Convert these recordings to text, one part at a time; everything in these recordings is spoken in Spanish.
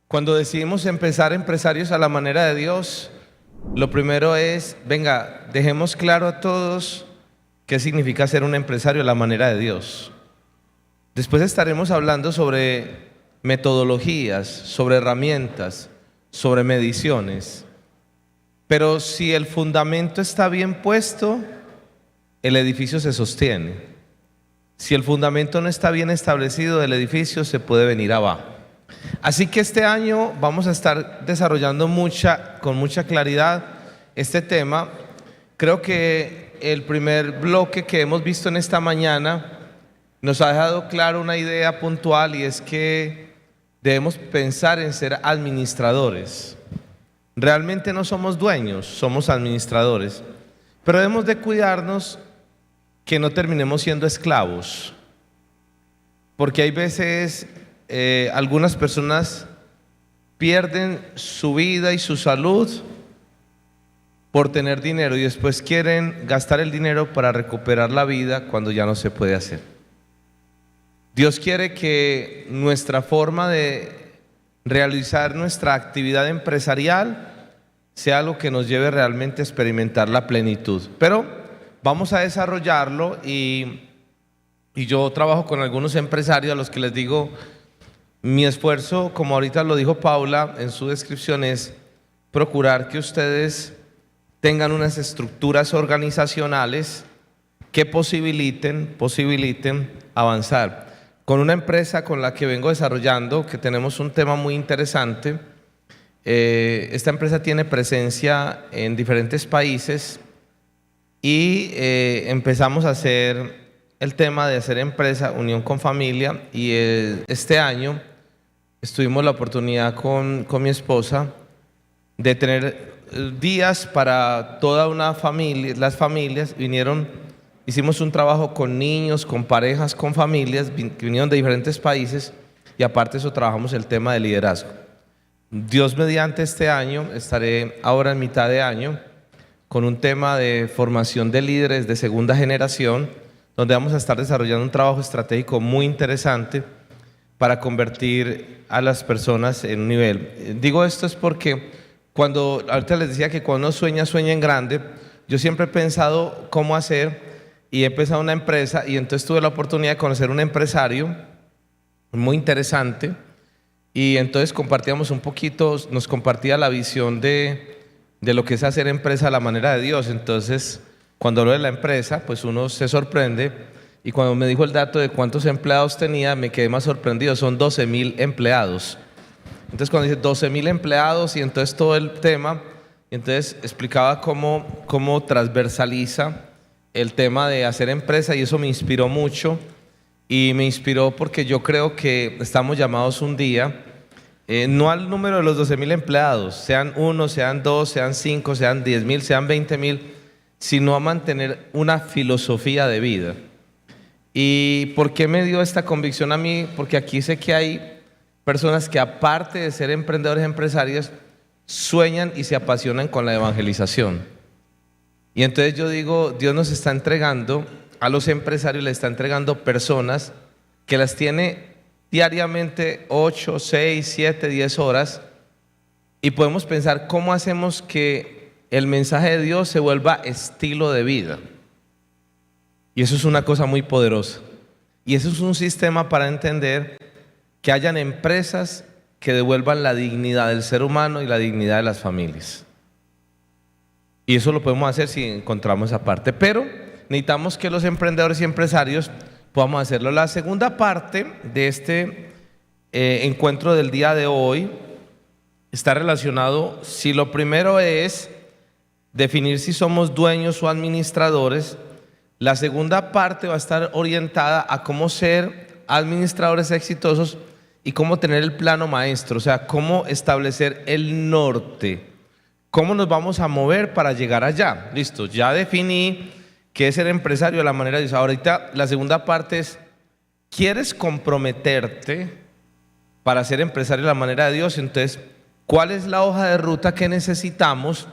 Cuando decidimos empezar empresarios a la manera de Dios, lo primero es, venga, dejemos claro a todos qué significa ser un empresario a la manera de Dios. Después estaremos hablando sobre metodologías, sobre herramientas, sobre mediciones. Pero si el fundamento está bien puesto, el edificio se sostiene. Si el fundamento no está bien establecido, el edificio se puede venir abajo. Así que este año vamos a estar desarrollando con mucha claridad este tema. Creo que el primer bloque que hemos visto en esta mañana nos ha dejado claro una idea puntual, y es que debemos pensar en ser administradores. Realmente no somos dueños, somos administradores, pero debemos de cuidarnos que no terminemos siendo esclavos, porque hay veces algunas personas pierden su vida y su salud por tener dinero y después quieren gastar el dinero para recuperar la vida cuando ya no se puede hacer. Dios quiere que nuestra forma de realizar nuestra actividad empresarial sea algo que nos lleve realmente a experimentar la plenitud. Pero vamos a desarrollarlo y yo trabajo con algunos empresarios a los que les digo, mi esfuerzo, como ahorita lo dijo Paula en su descripción, es procurar que ustedes tengan unas estructuras organizacionales que posibiliten avanzar. Con una empresa con la que vengo desarrollando, que tenemos un tema muy interesante, esta empresa tiene presencia en diferentes países y empezamos a hacer el tema de hacer empresa, unión con familia, y este año tuvimos la oportunidad con mi esposa de tener días para toda una familia. Las familias vinieron, hicimos un trabajo con niños, con parejas, con familias que vinieron de diferentes países, y aparte de eso trabajamos el tema de liderazgo. Dios mediante, este año estaré ahora en mitad de año con un tema de formación de líderes de segunda generación, donde vamos a estar desarrollando un trabajo estratégico muy interesante para convertir a las personas en un nivel. Digo esto es porque ahorita les decía que cuando uno sueña en grande. Yo siempre he pensado cómo hacer, y he empezado una empresa, y entonces tuve la oportunidad de conocer un empresario muy interesante, y entonces compartíamos un poquito, nos compartía la visión de lo que es hacer empresa a la manera de Dios. Entonces, cuando hablo de la empresa, pues uno se sorprende, y cuando me dijo el dato de cuántos empleados tenía, me quedé más sorprendido. Son 12,000 empleados. Entonces, cuando dice 12,000 empleados, y entonces todo el tema, y entonces explicaba cómo transversaliza el tema de hacer empresa, y eso me inspiró mucho. Y me inspiró porque yo creo que estamos llamados un día, no al número de los 12,000 empleados, sean 1, sean 2, sean 5, sean 10,000, sean 20,000, sino a mantener una filosofía de vida. ¿Y por qué me dio esta convicción a mí? Porque aquí sé que hay personas que, aparte de ser emprendedores empresarios, sueñan y se apasionan con la evangelización. Y entonces yo digo, Dios nos está entregando, a los empresarios les está entregando personas que las tiene diariamente 8, 6, 7, 10 horas, y podemos pensar cómo hacemos que el mensaje de Dios se vuelva estilo de vida. Y eso es una cosa muy poderosa, y eso es un sistema para entender que hayan empresas que devuelvan la dignidad del ser humano y la dignidad de las familias. Y eso lo podemos hacer si encontramos esa parte, pero necesitamos que los emprendedores y empresarios podamos hacerlo. La segunda parte de este encuentro del día de hoy está relacionado, si lo primero es definir si somos dueños o administradores, la segunda parte va a estar orientada a cómo ser administradores exitosos y cómo tener el plano maestro, o sea, cómo establecer el norte, cómo nos vamos a mover para llegar allá. Listo, ya definí qué es ser empresario de la manera de Dios. Ahorita la segunda parte es, ¿quieres comprometerte para ser empresario de la manera de Dios? Entonces, ¿cuál es la hoja de ruta que necesitamos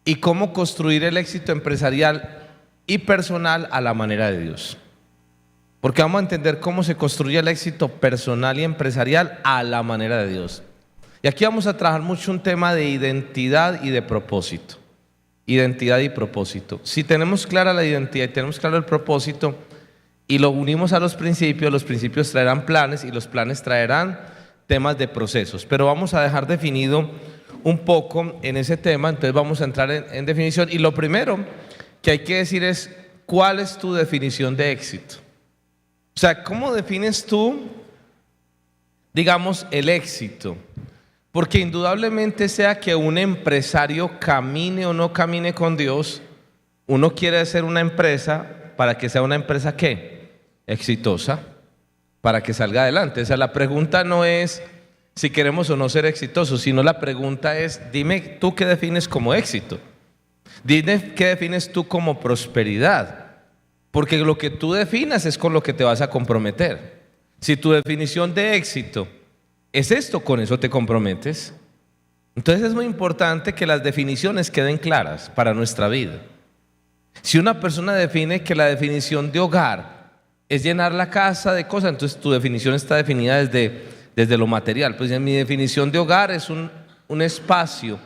y cómo construir el éxito empresarial y personal a la manera de Dios? Porque vamos a entender cómo se construye el éxito personal y empresarial a la manera de Dios. Y aquí vamos a trabajar mucho un tema de identidad y de propósito. Identidad y propósito. Si tenemos clara la identidad y tenemos claro el propósito y lo unimos a los principios traerán planes y los planes traerán temas de procesos. Pero vamos a dejar definido un poco en ese tema, entonces vamos a entrar en definición. Y lo primero que hay que decir es, ¿cuál es tu definición de éxito? O sea, ¿cómo defines tú, digamos, el éxito? Porque indudablemente sea que un empresario camine o no camine con Dios, uno quiere hacer una empresa para que sea una empresa ¿qué? Exitosa, para que salga adelante. O sea, la pregunta no es si queremos o no ser exitosos, sino la pregunta es, dime tú qué defines como éxito. Dime qué defines tú como prosperidad. Porque lo que tú definas es con lo que te vas a comprometer. Si tu definición de éxito es esto, con eso te comprometes. Entonces es muy importante que las definiciones queden claras para nuestra vida. Si una persona define que la definición de hogar es llenar la casa de cosas, entonces tu definición está definida desde lo material. Pues mi definición de hogar es un espacio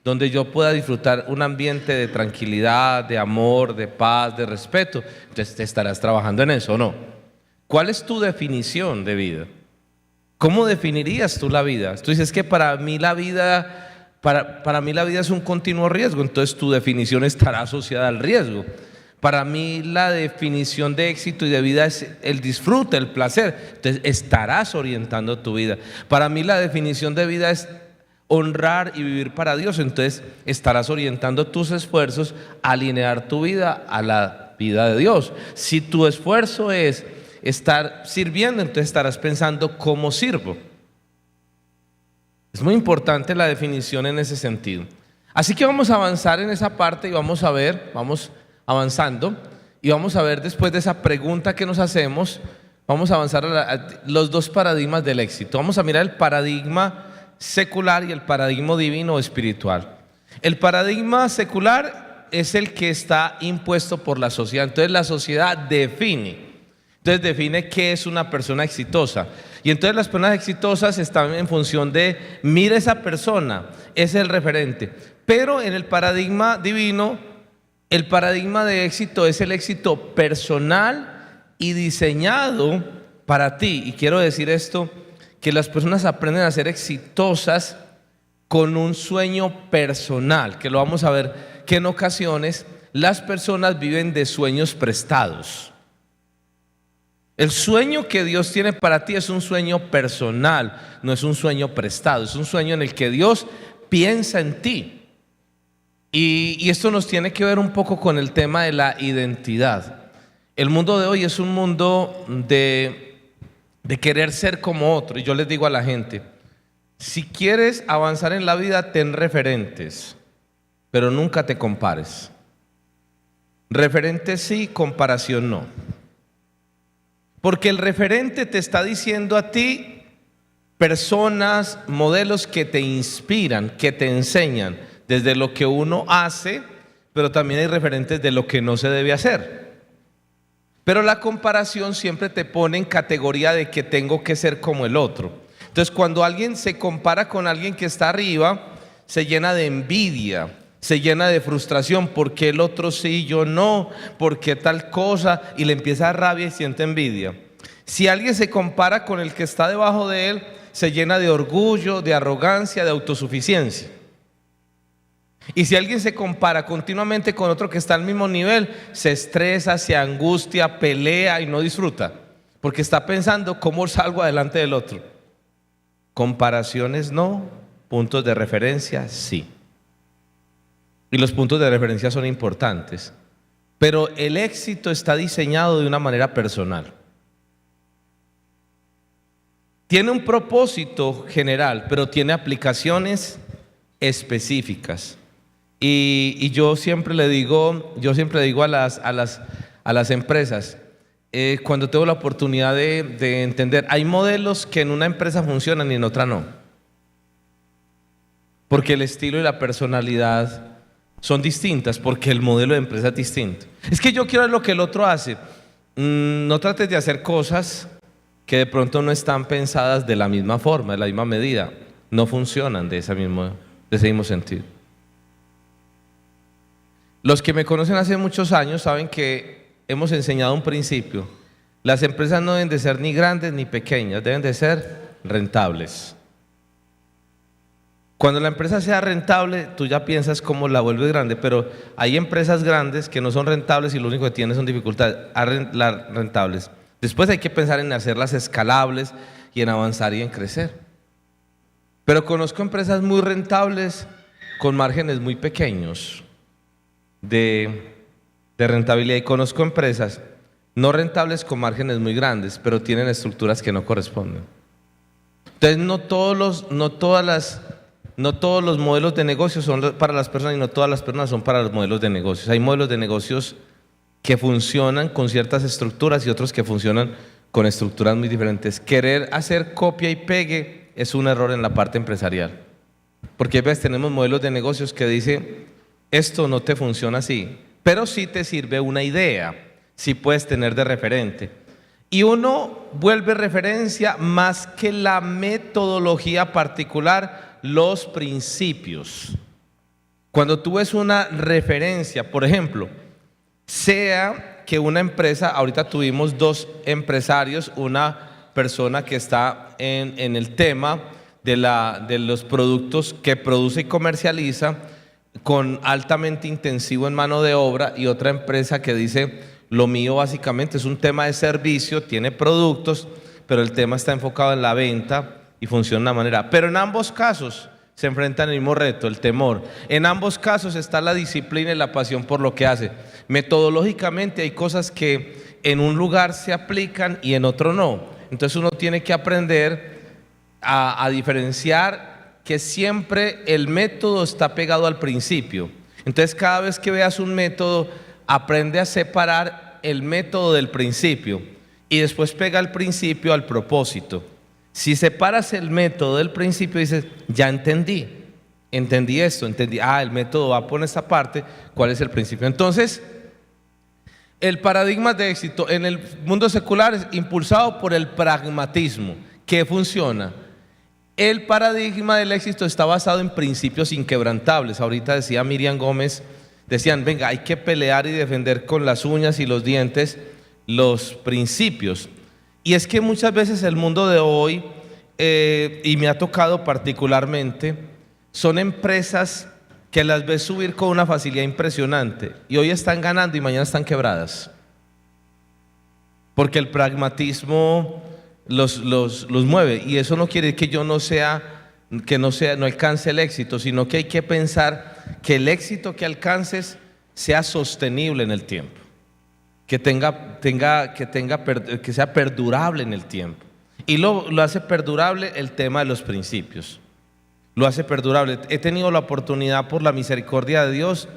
donde yo pueda disfrutar un ambiente de tranquilidad, de amor, de paz, de respeto. Entonces te estarás trabajando en eso, ¿o no? ¿Cuál es tu definición de vida? ¿Cómo definirías tú la vida? Tú dices que para mí la vida es un continuo riesgo, entonces tu definición estará asociada al riesgo. Para mí la definición de éxito y de vida es el disfrute, el placer, entonces estarás orientando tu vida. Para mí la definición de vida es honrar y vivir para Dios, entonces estarás orientando tus esfuerzos a alinear tu vida a la vida de Dios. Si tu esfuerzo es estar sirviendo, entonces estarás pensando ¿cómo sirvo? Es muy importante la definición en ese sentido. Así que vamos a avanzar en esa parte y vamos avanzando y vamos a ver después de esa pregunta que nos hacemos, vamos a avanzar a los dos paradigmas del éxito. Vamos a mirar el paradigma secular y el paradigma divino o espiritual. El paradigma secular es el que está impuesto por la sociedad. Entonces la sociedad define qué es una persona exitosa. Y entonces las personas exitosas están en función de, mira esa persona, es el referente. Pero en el paradigma divino, el paradigma de éxito es el éxito personal y diseñado para ti. Y quiero decir esto, que las personas aprenden a ser exitosas con un sueño personal, que lo vamos a ver, que en ocasiones las personas viven de sueños prestados. El sueño que Dios tiene para ti es un sueño personal, no es un sueño prestado, es un sueño en el que Dios piensa en ti. Y esto nos tiene que ver un poco con el tema de la identidad. El mundo de hoy es un mundo de querer ser como otro. Y yo les digo a la gente, si quieres avanzar en la vida, ten referentes, pero nunca te compares. Referentes sí, comparación no. Porque el referente te está diciendo a ti personas, modelos que te inspiran, que te enseñan desde lo que uno hace, pero también hay referentes de lo que no se debe hacer. Pero la comparación siempre te pone en categoría de que tengo que ser como el otro. Entonces cuando alguien se compara con alguien que está arriba, se llena de envidia, se llena de frustración, ¿por qué el otro sí, yo no? ¿Por qué tal cosa? Y le empieza a dar rabia y siente envidia. Si alguien se compara con el que está debajo de él, se llena de orgullo, de arrogancia, de autosuficiencia. Y si alguien se compara continuamente con otro que está al mismo nivel, se estresa, se angustia, pelea y no disfruta, porque está pensando cómo salgo adelante del otro. Comparaciones no, puntos de referencia sí. Y los puntos de referencia son importantes, pero el éxito está diseñado de una manera personal. Tiene un propósito general, pero tiene aplicaciones específicas. Y yo siempre le digo a las empresas, cuando tengo la oportunidad de entender, hay modelos que en una empresa funcionan y en otra no, porque el estilo y la personalidad son distintas, porque el modelo de empresa es distinto. Es que yo quiero lo que el otro hace. No trates de hacer cosas que de pronto no están pensadas de la misma forma, de la misma medida. no funcionan de ese mismo sentido. Los que me conocen hace muchos años saben que hemos enseñado un principio. Las empresas no deben de ser ni grandes ni pequeñas, deben de ser rentables. Cuando la empresa sea rentable, tú ya piensas cómo la vuelves grande, pero hay empresas grandes que no son rentables y lo único que tienen son dificultades rentables. Después hay que pensar en hacerlas escalables y en avanzar y en crecer. Pero conozco empresas muy rentables con márgenes muy pequeños de rentabilidad, y conozco empresas no rentables con márgenes muy grandes, pero tienen estructuras que no corresponden. Entonces no todos los modelos de negocios son para las personas y no todas las personas son para los modelos de negocios. Hay modelos de negocios que funcionan con ciertas estructuras y otros que funcionan con estructuras muy diferentes. Querer hacer copia y pegue es un error en la parte empresarial, porque a veces tenemos modelos de negocios que dicen esto no te funciona así, pero sí te sirve una idea, sí puedes tener de referente. Y uno vuelve referencia más que la metodología particular, los principios. Cuando tú ves una referencia, por ejemplo, sea que una empresa, ahorita tuvimos dos empresarios, una persona que está en el tema de los productos que produce y comercializa con altamente intensivo en mano de obra, y otra empresa que dice lo mío básicamente es un tema de servicio, tiene productos, pero el tema está enfocado en la venta y funciona de una manera. Pero en ambos casos se enfrentan al mismo reto, el temor. En ambos casos está la disciplina y la pasión por lo que hace. Metodológicamente hay cosas que en un lugar se aplican y en otro no. Entonces uno tiene que aprender a diferenciar que siempre el método está pegado al principio. Entonces cada vez que veas un método, aprende a separar el método del principio y después pega el principio al propósito. Si separas el método del principio, dices, ya entendí esto, el método va por esta parte, ¿cuál es el principio? Entonces, el paradigma de éxito en el mundo secular es impulsado por el pragmatismo. ¿Qué funciona? El paradigma del éxito está basado en principios inquebrantables. Ahorita decía Miriam Gómez, decían, venga, hay que pelear y defender con las uñas y los dientes los principios. Y es que muchas veces el mundo de hoy, y me ha tocado particularmente, son empresas que las ves subir con una facilidad impresionante y hoy están ganando y mañana están quebradas, porque el pragmatismo los mueve. Y eso no quiere decir que no alcance el éxito, sino que hay que pensar que el éxito que alcances sea sostenible en el tiempo, que sea perdurable en el tiempo. Y lo hace perdurable el tema de los principios. Lo hace perdurable. He tenido la oportunidad, por la misericordia de Dios,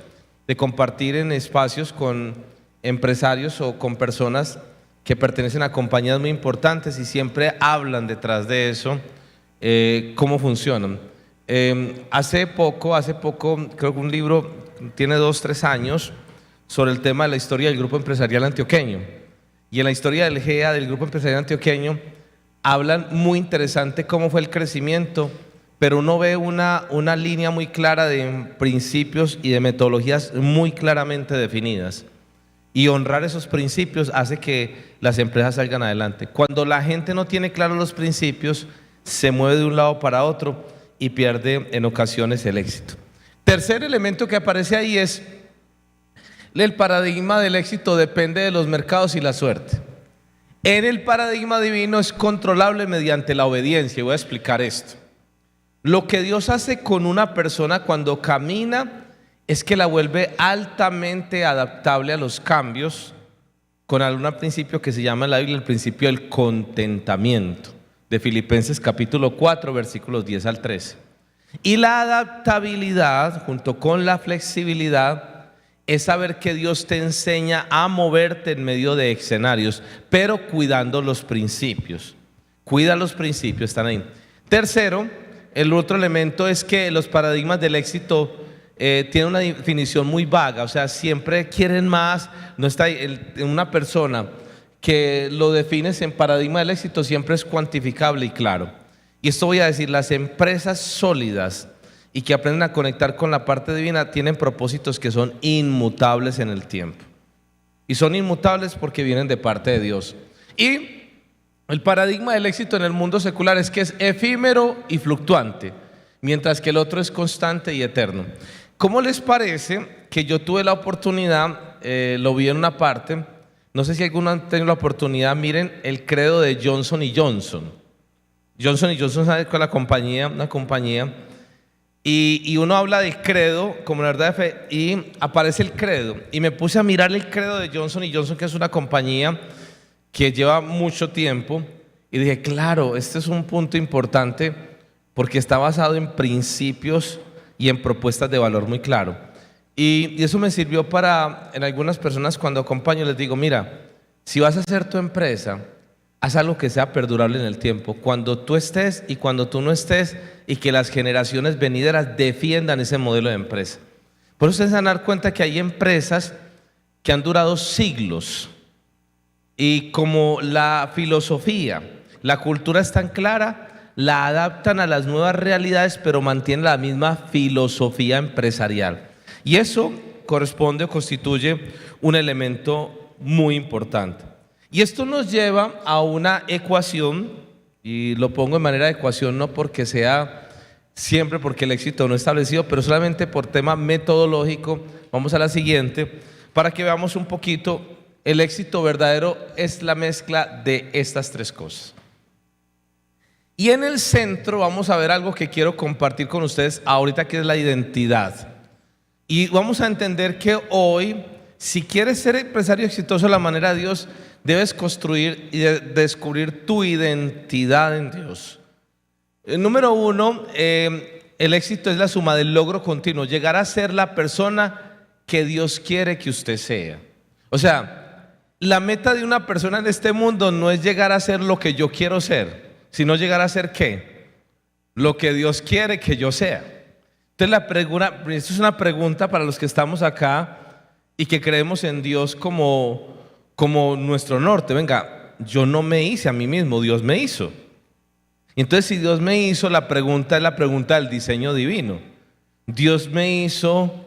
de compartir en espacios con empresarios o con personas que pertenecen a compañías muy importantes y siempre hablan detrás de eso, cómo funcionan. Hace poco, creo que un libro tiene 2-3 años sobre el tema de la historia del Grupo Empresarial Antioqueño. Y en la historia del GEA, del Grupo Empresarial Antioqueño, hablan muy interesante cómo fue el crecimiento, pero uno ve una línea muy clara de principios y de metodologías muy claramente definidas. Y honrar esos principios hace que las empresas salgan adelante. Cuando la gente no tiene claros los principios, se mueve de un lado para otro y pierde en ocasiones el éxito. Tercer elemento que aparece ahí es: el paradigma del éxito depende de los mercados y la suerte. En el paradigma divino es controlable mediante la obediencia. Y voy a explicar esto. Lo que Dios hace con una persona cuando camina es que la vuelve altamente adaptable a los cambios, con algún principio que se llama en la Biblia el principio del contentamiento, de Filipenses capítulo 4 versículos 10 al 13. Y la adaptabilidad junto con la flexibilidad es saber que Dios te enseña a moverte en medio de escenarios, pero cuidando los principios. Cuida los principios, están ahí. Tercero, el otro elemento es que los paradigmas del éxito tienen una definición muy vaga, o sea, siempre quieren más. No está una persona que lo defines en paradigma del éxito siempre es cuantificable y claro. Y esto voy a decir, las empresas sólidas y que aprenden a conectar con la parte divina tienen propósitos que son inmutables en el tiempo. Y son inmutables porque vienen de parte de Dios. Y el paradigma del éxito en el mundo secular es que es efímero y fluctuante, mientras que el otro es constante y eterno. ¿Cómo les parece que yo tuve la oportunidad, lo vi en una parte, no sé si alguno ha tenido la oportunidad, miren el credo de Johnson y Johnson. Johnson y Johnson, ¿sabe cuál es la compañía? Una compañía. Y uno habla del credo como la verdad de fe y aparece el credo. Y me puse a mirar el credo de Johnson y Johnson, que es una compañía que lleva mucho tiempo. Y dije, claro, este es un punto importante porque está basado en principios y en propuestas de valor muy claro. Y eso me sirvió para, en algunas personas cuando acompaño les digo, mira, si vas a hacer tu empresa, haz algo que sea perdurable en el tiempo, cuando tú estés y cuando tú no estés, y que las generaciones venideras defiendan ese modelo de empresa. Por eso ustedes se van a dar cuenta que hay empresas que han durado siglos y como la filosofía, la cultura es tan clara, la adaptan a las nuevas realidades, pero mantienen la misma filosofía empresarial. Y eso corresponde o constituye un elemento muy importante. Y esto nos lleva a una ecuación, y lo pongo en manera de ecuación no porque sea siempre porque el éxito no es establecido, pero solamente por tema metodológico. Vamos a la siguiente, para que veamos un poquito. El éxito verdadero es la mezcla de estas tres cosas. Y en el centro vamos a ver algo que quiero compartir con ustedes ahorita, que es la identidad. Y vamos a entender que hoy, si quieres ser empresario exitoso a la manera de Dios, debes construir y descubrir tu identidad en Dios. Número uno, el éxito es la suma del logro continuo, llegar a ser la persona que Dios quiere que usted sea. O sea, la meta de una persona en este mundo no es llegar a ser lo que yo quiero ser, sino llegar a ser ¿qué? Lo que Dios quiere que yo sea. Entonces esto es una pregunta para los que estamos acá y que creemos en Dios como nuestro norte. Venga, yo no me hice a mí mismo, Dios me hizo. Entonces, si Dios me hizo, la pregunta es la pregunta del diseño divino. Dios me hizo,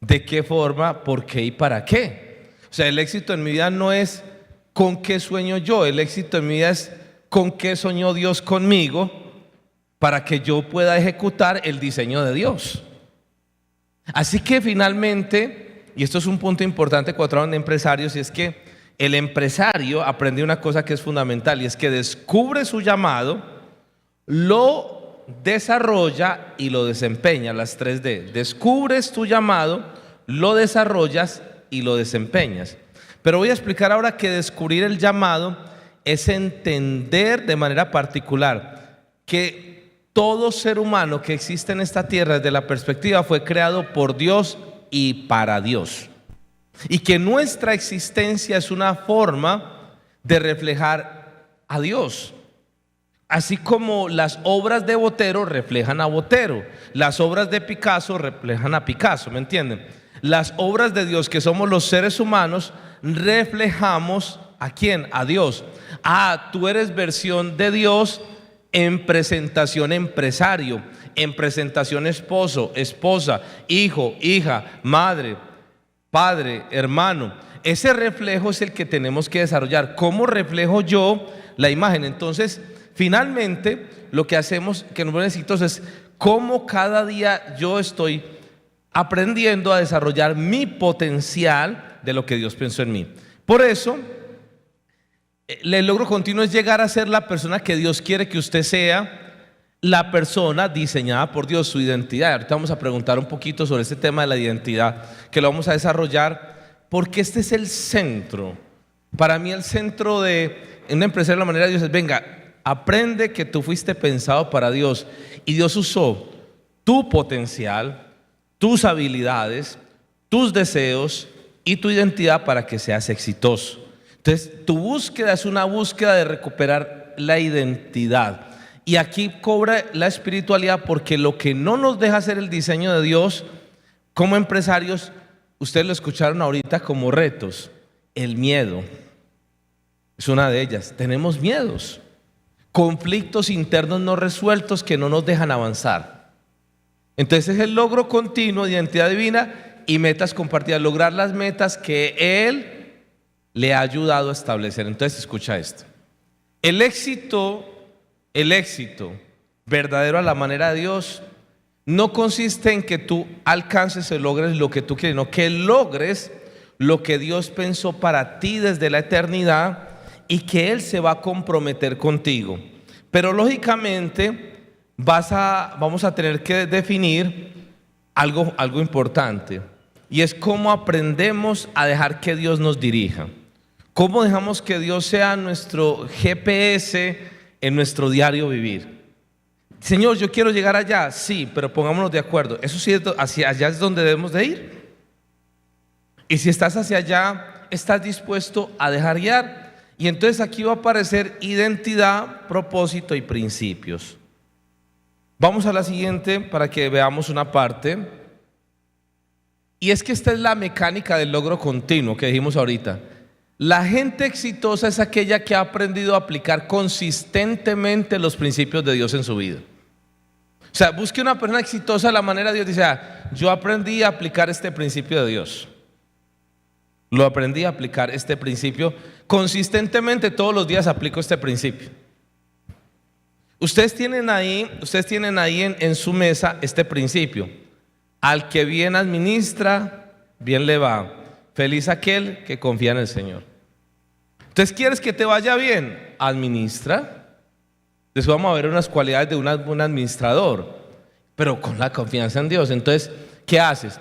¿de qué forma, por qué y para qué? O sea, el éxito en mi vida no es con qué sueño yo, el éxito en mi vida es con qué soñó Dios conmigo para que yo pueda ejecutar el diseño de Dios. Así que finalmente, y esto es un punto importante cuando hablan de empresarios, y es que el empresario aprende una cosa que es fundamental, y es que descubre su llamado, lo desarrolla y lo desempeña. Las 3D. Descubres tu llamado, lo desarrollas y lo desempeñas. Pero voy a explicar ahora que descubrir el llamado es entender de manera particular que todo ser humano que existe en esta tierra desde la perspectiva fue creado por Dios y para Dios. Y que nuestra existencia es una forma de reflejar a Dios. Así como las obras de Botero reflejan a Botero, las obras de Picasso reflejan a Picasso, ¿me entienden? Las obras de Dios, que somos los seres humanos, reflejamos ¿a quién? A Dios. Ah, tú eres versión de Dios en presentación empresario, en presentación esposo, esposa, hijo, hija, madre, padre, hermano. Ese reflejo es el que tenemos que desarrollar. ¿Cómo reflejo yo la imagen? Entonces, finalmente, lo que hacemos, que nos necesitamos, es cómo cada día yo estoy aprendiendo a desarrollar mi potencial de lo que Dios pensó en mí. Por eso, el logro continuo es llegar a ser la persona que Dios quiere que usted sea, la persona diseñada por Dios, su identidad. Ahorita vamos a preguntar un poquito sobre este tema de la identidad, que lo vamos a desarrollar, porque este es el centro. Para mí el centro de una empresa de la manera de Dios es, venga, aprende que tú fuiste pensado para Dios y Dios usó tu potencial, tus habilidades, tus deseos y tu identidad para que seas exitoso. Entonces, tu búsqueda es una búsqueda de recuperar la identidad. Y aquí cobra la espiritualidad, porque lo que no nos deja hacer el diseño de Dios como empresarios, ustedes lo escucharon ahorita como retos. El miedo es una de ellas. Tenemos miedos. conflictos internos no resueltos que no nos dejan avanzar. Entonces es el logro continuo de identidad divina y metas compartidas, lograr las metas que Él le ha ayudado a establecer. Entonces escucha esto. El éxito verdadero a la manera de Dios no consiste en que tú alcances o logres lo que tú quieres, sino que logres lo que Dios pensó para ti desde la eternidad y que Él se va a comprometer contigo. Pero lógicamente vamos a tener que definir algo importante, y es cómo aprendemos a dejar que Dios nos dirija. ¿Cómo dejamos que Dios sea nuestro GPS en nuestro diario vivir? Señor, yo quiero llegar allá, sí, pero pongámonos de acuerdo. Eso sí, hacia allá es donde debemos de ir. Y si estás hacia allá, ¿estás dispuesto a dejar guiar? Y entonces aquí va a aparecer identidad, propósito y principios. Vamos a la siguiente para que veamos una parte. Y es que esta es la mecánica del logro continuo que dijimos ahorita. La gente exitosa es aquella que ha aprendido a aplicar consistentemente los principios de Dios en su vida. O sea, busque una persona exitosa a la manera de Dios. Dice, yo aprendí a aplicar este principio de Dios. Lo aprendí a aplicar este principio consistentemente, todos los días aplico este principio. Ustedes tienen ahí en su mesa este principio. Al que bien administra, bien le va. Feliz aquel que confía en el Señor. Entonces, ¿quieres que te vaya bien? Administra. Entonces vamos a ver unas cualidades de un administrador, pero con la confianza en Dios. Entonces, ¿qué haces?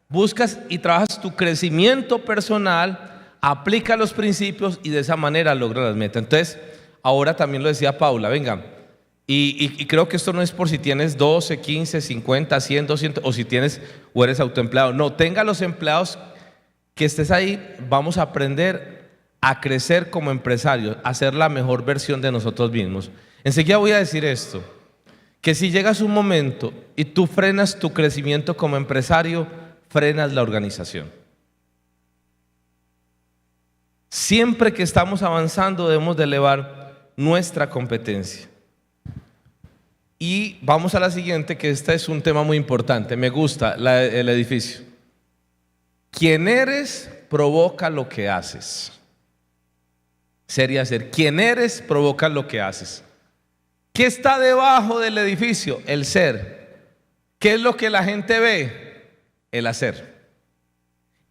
Buscas y trabajas tu crecimiento personal, aplica los principios y de esa manera logras las metas. Entonces, ahora también lo decía Paula, venga, y creo que esto no es por si tienes 12, 15, 50, 100, 200 o si tienes o eres autoempleado. No, tenga los empleados que estés ahí, vamos a aprender a crecer como empresarios, a ser la mejor versión de nosotros mismos. Enseguida voy a decir esto, que si llegas un momento y tú frenas tu crecimiento como empresario, frenas la organización. Siempre que estamos avanzando debemos de elevar nuestra competencia. Y vamos a la siguiente, que este es un tema muy importante. Me gusta el edificio. Quien eres provoca lo que haces. Sería ser. Quien eres provoca lo que haces. ¿Qué está debajo del edificio? El ser. ¿Qué es lo que la gente ve? El hacer.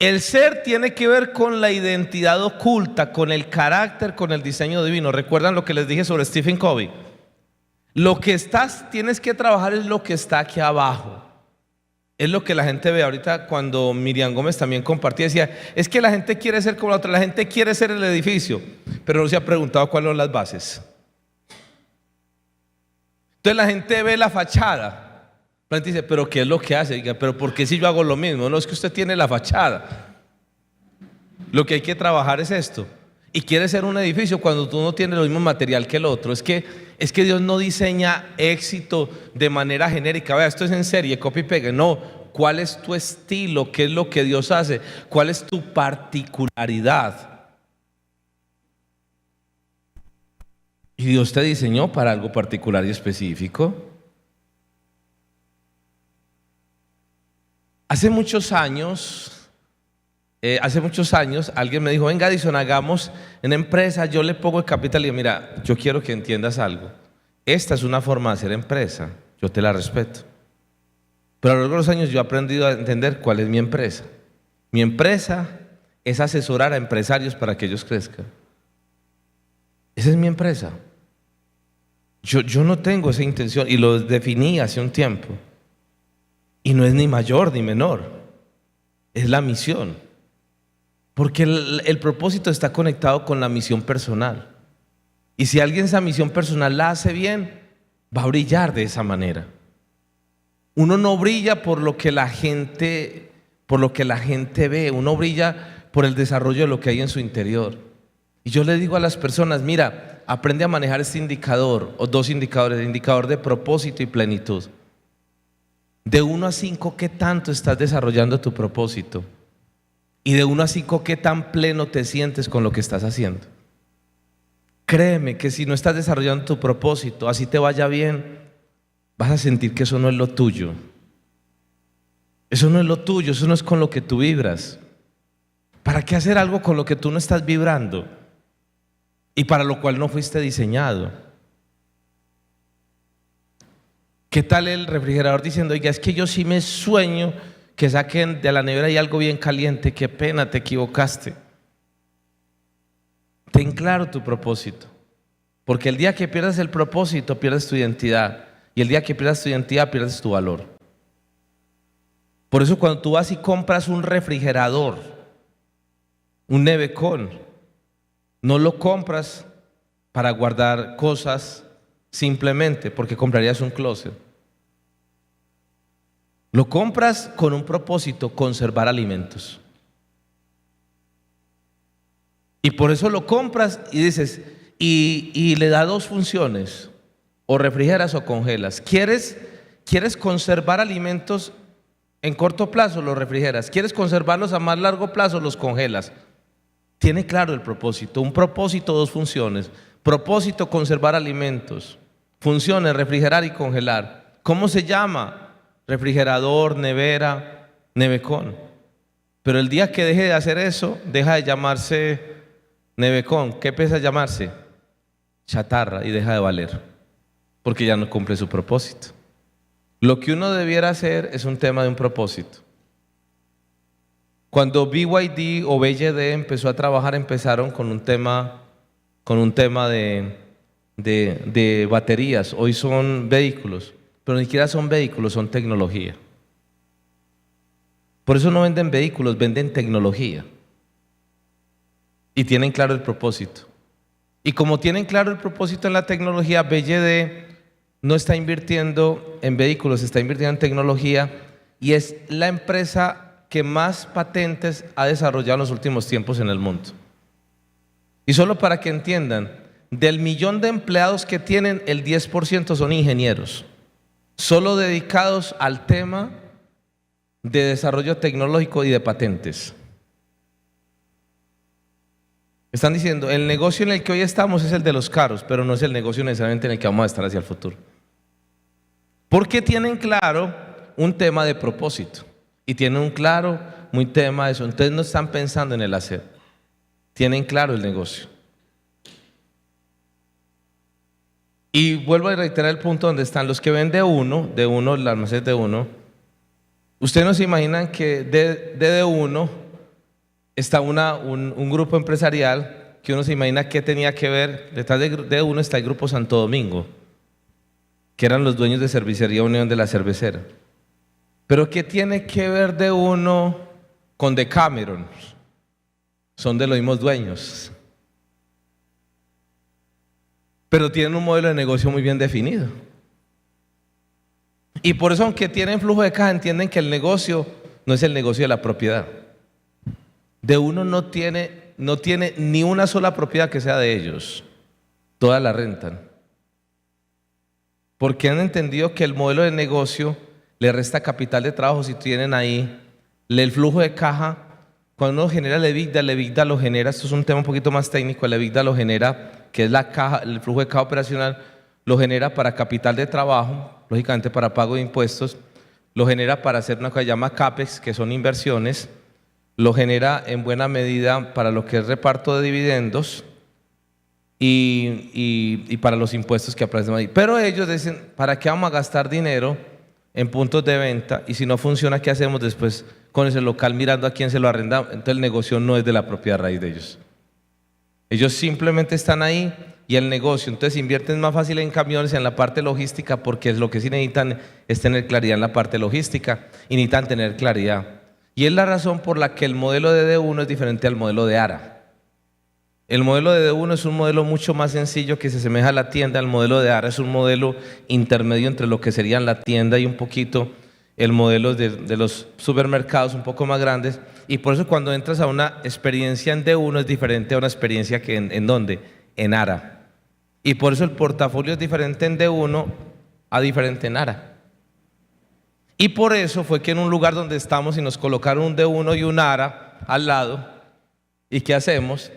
El ser tiene que ver con la identidad oculta, con el carácter, con el diseño divino. ¿Recuerdan lo que les dije sobre Stephen Covey? Lo que tienes que trabajar es lo que está aquí abajo. Es lo que la gente ve. Ahorita cuando Miriam Gómez también compartía, decía, es que la gente quiere ser como la otra, la gente quiere ser el edificio, pero no se ha preguntado cuáles son las bases. Entonces la gente ve la fachada. La gente dice, pero ¿qué es lo que hace? Diga, pero ¿por qué si yo hago lo mismo? No, es que usted tiene la fachada. Lo que hay que trabajar es esto. Y quiere ser un edificio cuando tú no tienes el mismo material que el otro. Es que Dios no diseña éxito de manera genérica. Vea, esto es en serie, copy y pegue. No, ¿cuál es tu estilo? ¿Qué es lo que Dios hace? ¿Cuál es tu particularidad? Y Dios te diseñó para algo particular y específico. Hace muchos años alguien me dijo, venga Edison, hagamos una empresa, yo le pongo el capital. Y yo, mira, yo quiero que entiendas algo. Esta es una forma de hacer empresa, yo te la respeto. Pero a lo largo de los años yo he aprendido a entender cuál es mi empresa. Mi empresa es asesorar a empresarios para que ellos crezcan. Esa es mi empresa. Yo no tengo esa intención y lo definí hace un tiempo. Y no es ni mayor ni menor, es la misión. Porque el propósito está conectado con la misión personal. Y si alguien esa misión personal la hace bien, va a brillar de esa manera. Uno no brilla por lo que la gente ve, uno brilla por el desarrollo de lo que hay en su interior. Y yo le digo a las personas, mira, aprende a manejar este indicador, o dos indicadores, el indicador de propósito y plenitud. De 1 a 5, ¿qué tanto estás desarrollando tu propósito? Y de 1 a 5, ¿qué tan pleno te sientes con lo que estás haciendo? créeme que si no estás desarrollando tu propósito, así te vaya bien, vas a sentir que eso no es lo tuyo. Eso no es lo tuyo, eso no es con lo que tú vibras. ¿Para qué hacer algo con lo que tú no estás vibrando y para lo cual no fuiste diseñado? ¿Qué tal el refrigerador diciendo, oiga, es que yo sí me sueño que saquen de la nevera hay algo bien caliente? Qué pena, te equivocaste. Ten claro tu propósito, porque el día que pierdas el propósito pierdes tu identidad, y el día que pierdas tu identidad pierdes tu valor. Por eso cuando tú vas y compras un refrigerador, un nevecón, no lo compras para guardar cosas simplemente porque comprarías un closet. Lo compras con un propósito: conservar alimentos. Y por eso lo compras y dices, y le da dos funciones: o refrigeras o congelas. ¿Quieres conservar alimentos en corto plazo? Los refrigeras. ¿Quieres conservarlos a más largo plazo? Los congelas. Tiene claro el propósito. Un propósito, dos funciones. Propósito: conservar alimentos. Funciones: refrigerar y congelar. ¿Cómo se llama? Refrigerador, nevera, nevecón. Pero el día que deje de hacer eso, deja de llamarse nevecón. ¿Qué empieza a llamarse? Chatarra, y deja de valer, porque ya no cumple su propósito. Lo que uno debiera hacer es un tema de un propósito. Cuando BYD o BYD empezó a trabajar, empezaron con un tema de baterías. Hoy son vehículos, pero ni siquiera son vehículos, son tecnología. Por eso no venden vehículos, venden tecnología. Y tienen claro el propósito. Y como tienen claro el propósito en la tecnología, BYD no está invirtiendo en vehículos, está invirtiendo en tecnología, y es la empresa que más patentes ha desarrollado en los últimos tiempos en el mundo. Y solo para que entiendan, del 1.000.000 de empleados que tienen, el 10% son ingenieros, solo dedicados al tema de desarrollo tecnológico y de patentes. Están diciendo, el negocio en el que hoy estamos es el de los carros, pero no es el negocio necesariamente en el que vamos a estar hacia el futuro. Porque tienen claro un tema de propósito y tienen un claro muy tema de eso. Entonces no están pensando en el hacer, tienen claro el negocio. Y vuelvo a reiterar el punto donde están los que ven D1, el almacén D1. Ustedes no se imaginan que de D1 está un grupo empresarial que uno se imagina que tenía que ver. Detrás de D1 está el Grupo Santo Domingo, que eran los dueños de Cervecería Unión de la Cervecera. Pero ¿qué tiene que ver D1 con Decameron? Son de los mismos dueños, pero tienen un modelo de negocio muy bien definido. Y por eso, aunque tienen flujo de caja, entienden que el negocio no es el negocio de la propiedad. D1 no tiene ni una sola propiedad que sea de ellos, todas la rentan, porque han entendido que el modelo de negocio le resta capital de trabajo. Si tienen ahí el flujo de caja, cuando uno genera el EBITDA lo genera, esto es un tema un poquito más técnico, el EBITDA lo genera, que es la caja, el flujo de caja operacional, lo genera para capital de trabajo, lógicamente para pago de impuestos, lo genera para hacer una cosa que se llama CAPEX, que son inversiones, lo genera en buena medida para lo que es reparto de dividendos y para los impuestos que aparecen ahí. Pero ellos dicen, ¿para qué vamos a gastar dinero en puntos de venta? Y si no funciona, ¿qué hacemos después con ese local mirando a quién se lo arrendamos? Entonces el negocio no es de la propiedad raíz de ellos. Ellos simplemente están ahí y el negocio. Entonces invierten más fácil en camiones, en la parte logística, porque es lo que sí necesitan es tener claridad en la parte logística y necesitan tener claridad. Y es la razón por la que el modelo de D1 es diferente al modelo de ARA. El modelo de D1 es un modelo mucho más sencillo que se asemeja a la tienda. El modelo de ARA es un modelo intermedio entre lo que serían la tienda y un poquito el modelo de los supermercados un poco más grandes. Y por eso cuando entras a una experiencia en D1 es diferente a una experiencia que ¿en dónde? En ARA. Y por eso el portafolio es diferente en D1 a diferente en ARA. Y por eso fue que en un lugar donde estamos y nos colocaron un D1 y un ARA al lado, ¿y qué hacemos?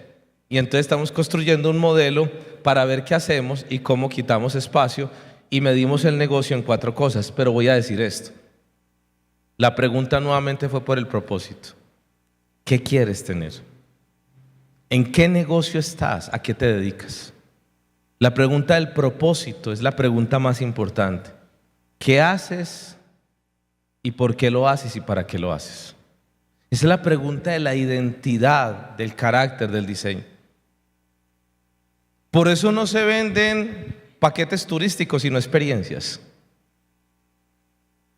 Y entonces estamos construyendo un modelo para ver qué hacemos y cómo quitamos espacio, y medimos el negocio en 4 cosas. Pero voy a decir esto. La pregunta nuevamente fue por el propósito. ¿Qué quieres tener? ¿En qué negocio estás? ¿A qué te dedicas? La pregunta del propósito es la pregunta más importante. ¿Qué haces y por qué lo haces y para qué lo haces? Esa es la pregunta de la identidad, del carácter, del diseño. Por eso no se venden paquetes turísticos, sino experiencias.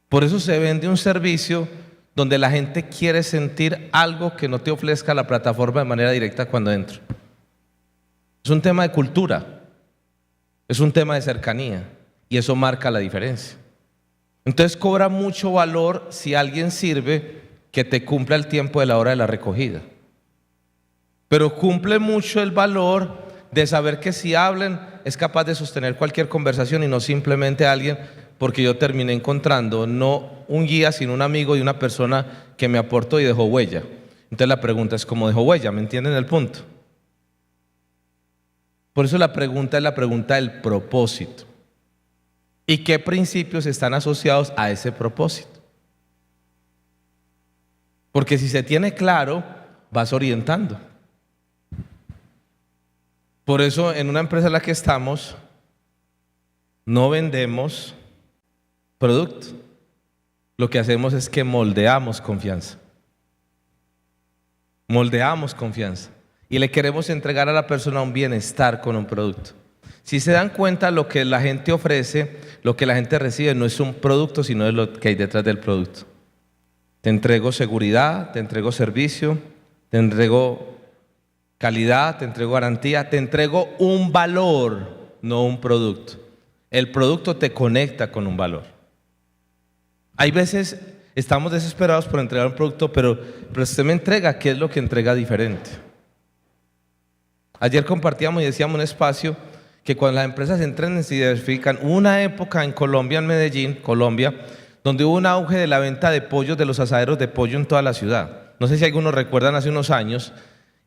Por eso se vende un servicio donde la gente quiere sentir algo que no te ofrezca la plataforma de manera directa cuando entra. Es un tema de cultura, es un tema de cercanía, y eso marca la diferencia. Entonces cobra mucho valor si alguien sirve que te cumpla el tiempo de la hora de la recogida. Pero cumple mucho el valor de saber que si hablan es capaz de sostener cualquier conversación y no simplemente alguien, porque yo terminé encontrando no un guía, sino un amigo y una persona que me aportó y dejó huella. Entonces la pregunta es ¿cómo dejó huella? ¿Me entienden el punto? Por eso la pregunta es la pregunta del propósito. ¿Y qué principios están asociados a ese propósito? Porque si se tiene claro, vas orientando. Por eso en una empresa en la que estamos, no vendemos producto. Lo que hacemos es que moldeamos confianza. Moldeamos confianza. Y le queremos entregar a la persona un bienestar con un producto. Si se dan cuenta, lo que la gente ofrece, lo que la gente recibe, no es un producto, sino es lo que hay detrás del producto. Te entrego seguridad, te entrego servicio, te entrego calidad, te entrego garantía, te entrego un valor, no un producto. El producto te conecta con un valor. Hay veces estamos desesperados por entregar un producto, pero usted me entrega, ¿qué es lo que entrega diferente? Ayer compartíamos y decíamos un espacio que cuando las empresas entran y se diversifican, hubo una época en Colombia, en Medellín, Colombia, donde hubo un auge de la venta de pollos, de los asaderos de pollo en toda la ciudad. No sé si algunos recuerdan hace unos años,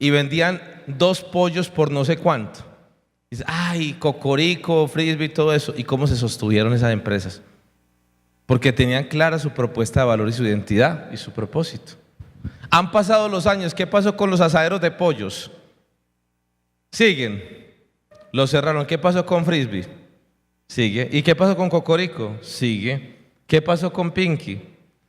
y vendían 2 pollos por no sé cuánto. Dice, ay, Cocorico, Frisbee, todo eso. ¿Y cómo se sostuvieron esas empresas? Porque tenían clara su propuesta de valor y su identidad y su propósito. Han pasado los años, ¿qué pasó con los asaderos de pollos? Siguen. Los cerraron. ¿Qué pasó con Frisbee? Sigue. ¿Y qué pasó con Cocorico? Sigue. ¿Qué pasó con Pinky?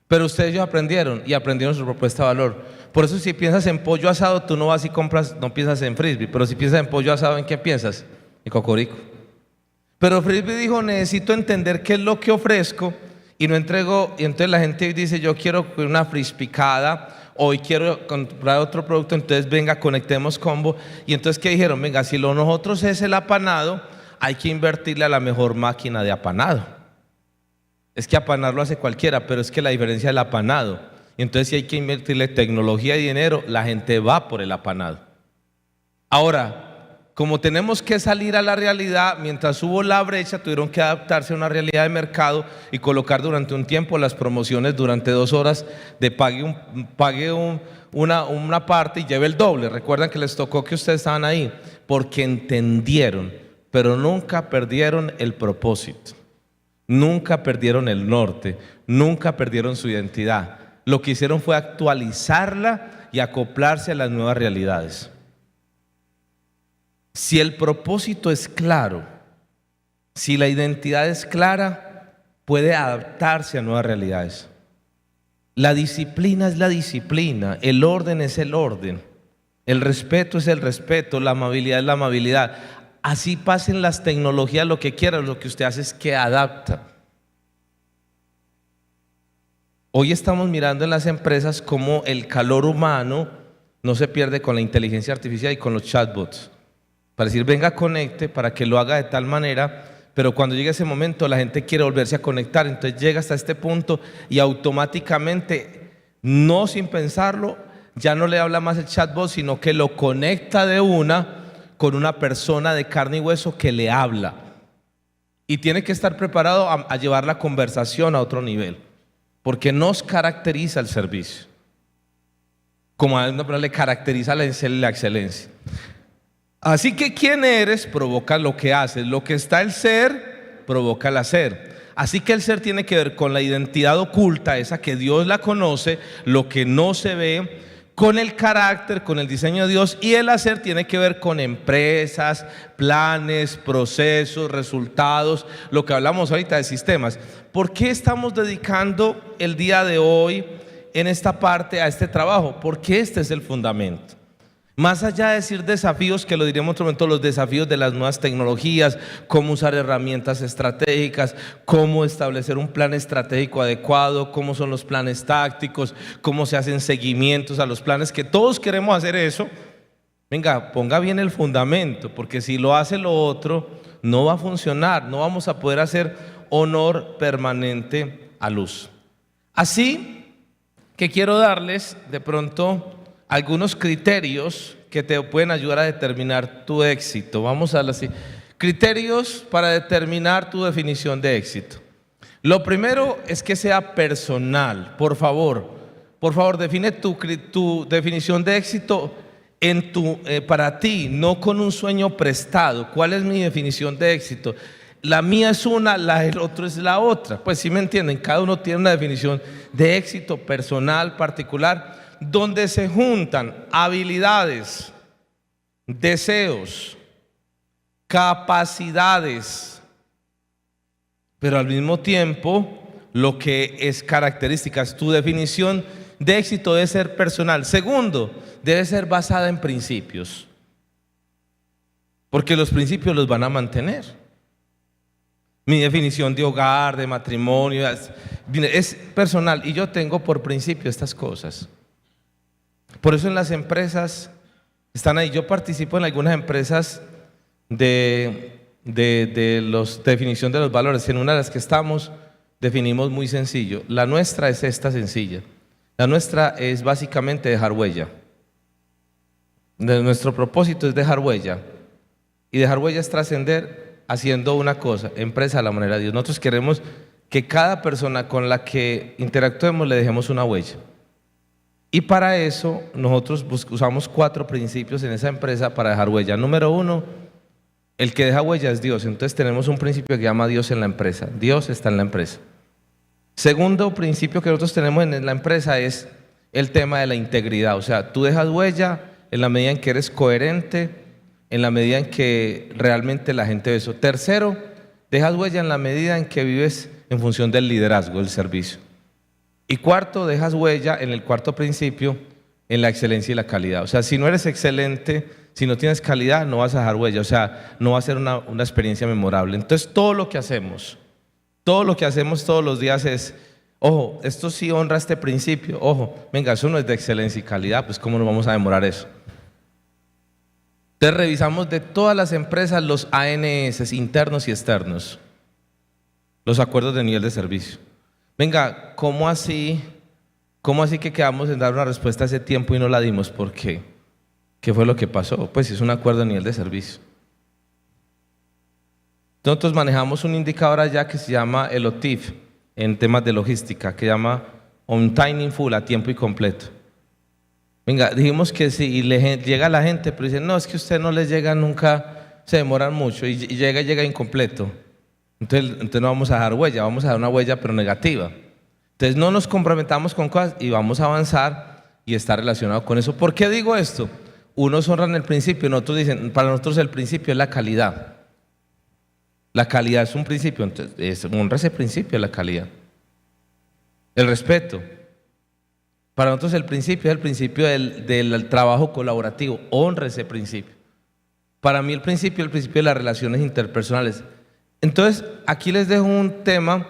Pero ustedes ya aprendieron y aprendieron su propuesta de valor. Por eso si piensas en pollo asado, tú no vas y compras, no piensas en Frisbee. Pero si piensas en pollo asado, ¿en qué piensas? En Cocorico. Pero Frisbee dijo, necesito entender qué es lo que ofrezco y no entrego. Y entonces la gente dice, yo quiero una frispicada, hoy quiero comprar otro producto, entonces venga, conectemos combo. Y entonces ¿qué dijeron? Venga, si lo nosotros es el apanado, hay que invertirle a la mejor máquina de apanado. Es que apanar lo hace cualquiera, pero es que la diferencia es el apanado. Y entonces si hay que invertirle tecnología y dinero, la gente va por el apanado. Ahora, como tenemos que salir a la realidad, mientras hubo la brecha, tuvieron que adaptarse a una realidad de mercado y colocar durante un tiempo las promociones durante 2 horas de pague una parte y lleve el doble. Recuerdan que les tocó que ustedes estaban ahí, porque entendieron, pero nunca perdieron el propósito. Nunca perdieron el norte, nunca perdieron su identidad. Lo que hicieron fue actualizarla y acoplarse a las nuevas realidades. Si el propósito es claro, si la identidad es clara, puede adaptarse a nuevas realidades. La disciplina es la disciplina, el orden es el orden, el respeto es el respeto, la amabilidad es la amabilidad. Así pasen las tecnologías, lo que quieran, lo que usted hace es que adapta. Hoy estamos mirando en las empresas cómo el calor humano no se pierde con la inteligencia artificial y con los chatbots. Para decir, venga, conecte, para que lo haga de tal manera, pero cuando llegue ese momento la gente quiere volverse a conectar, entonces llega hasta este punto y automáticamente, no sin pensarlo, ya no le habla más el chatbot, sino que lo conecta de una con una persona de carne y hueso que le habla. Y tiene que estar preparado a llevar la conversación a otro nivel, porque nos caracteriza el servicio, como a una persona le caracteriza la excelencia. Así que quién eres provoca lo que haces, lo que está el ser provoca el hacer. Así que el ser tiene que ver con la identidad oculta, esa que Dios la conoce, lo que no se ve, con el carácter, con el diseño de Dios, y el hacer tiene que ver con empresas, planes, procesos, resultados, lo que hablamos ahorita de sistemas. ¿Por qué estamos dedicando el día de hoy en esta parte a este trabajo? Porque este es el fundamento. Más allá de decir desafíos, que lo diremos en otro momento, los desafíos de las nuevas tecnologías, cómo usar herramientas estratégicas, cómo establecer un plan estratégico adecuado, cómo son los planes tácticos, cómo se hacen seguimientos a los planes, que todos queremos hacer eso. Venga, ponga bien el fundamento, porque si lo hace lo otro, no va a funcionar, no vamos a poder hacer honor permanente a luz. Así que quiero darles de pronto algunos criterios que te pueden ayudar a determinar tu éxito. Vamos a así. Criterios para determinar tu definición de éxito. Lo primero es que sea personal. Por favor, define tu definición de éxito para ti, no con un sueño prestado. ¿Cuál es mi definición de éxito? La mía es una, la del otro es la otra. Pues sí me entienden, cada uno tiene una definición de éxito personal, particular, donde se juntan habilidades, deseos, capacidades, pero al mismo tiempo lo que es características. Tu definición de éxito debe ser personal. Segundo, debe ser basada en principios, porque los principios los van a mantener. Mi definición de hogar, de matrimonio, es personal, y yo tengo por principio estas cosas. Por eso en las empresas están ahí. Yo participo en algunas empresas de definición de los valores. En una de las que estamos definimos muy sencillo. La nuestra es esta sencilla. La nuestra es básicamente dejar huella. Nuestro propósito es dejar huella. Y dejar huella es trascender haciendo una cosa, empresa a la manera de Dios. Nosotros queremos que cada persona con la que interactuemos le dejemos una huella. Y para eso nosotros usamos 4 principios en esa empresa para dejar huella. Número 1, el que deja huella es Dios. Entonces tenemos un principio que llama Dios en la empresa. Dios está en la empresa. Segundo principio que nosotros tenemos en la empresa es el tema de la integridad. O sea, tú dejas huella en la medida en que eres coherente, en la medida en que realmente la gente ve eso. Tercero, dejas huella en la medida en que vives en función del liderazgo, del servicio. Y cuarto, dejas huella en el cuarto principio, en la excelencia y la calidad. O sea, si no eres excelente, si no tienes calidad, no vas a dejar huella. O sea, no va a ser una experiencia memorable. Entonces, todo lo que hacemos todos los días es, ojo, esto sí honra este principio. Ojo, venga, eso no es de excelencia y calidad, pues ¿cómo nos vamos a demorar eso? Entonces, revisamos de todas las empresas los ANS, internos y externos, los acuerdos de nivel de servicio. Venga, ¿cómo así que quedamos en dar una respuesta hace tiempo y no la dimos? ¿Por qué? ¿Qué fue lo que pasó? Pues es un acuerdo a nivel de servicio. Nosotros manejamos un indicador allá que se llama el OTIF en temas de logística, que se llama On Time in Full, a tiempo y completo. Venga, dijimos que si llega la gente, pero dicen, no, es que a usted no les llega nunca, se demoran mucho y llega incompleto. Entonces no vamos a dejar huella, vamos a dar una huella pero negativa. Entonces no nos comprometamos con cosas y vamos a avanzar y está relacionado con eso. ¿Por qué digo esto? Unos honran el principio, otros dicen, para nosotros el principio es la calidad. La calidad es un principio, entonces honra ese principio, la calidad. El respeto. Para nosotros el principio es el principio del trabajo colaborativo, honra ese principio. Para mí el principio es de las relaciones interpersonales. Entonces, aquí les dejo un tema,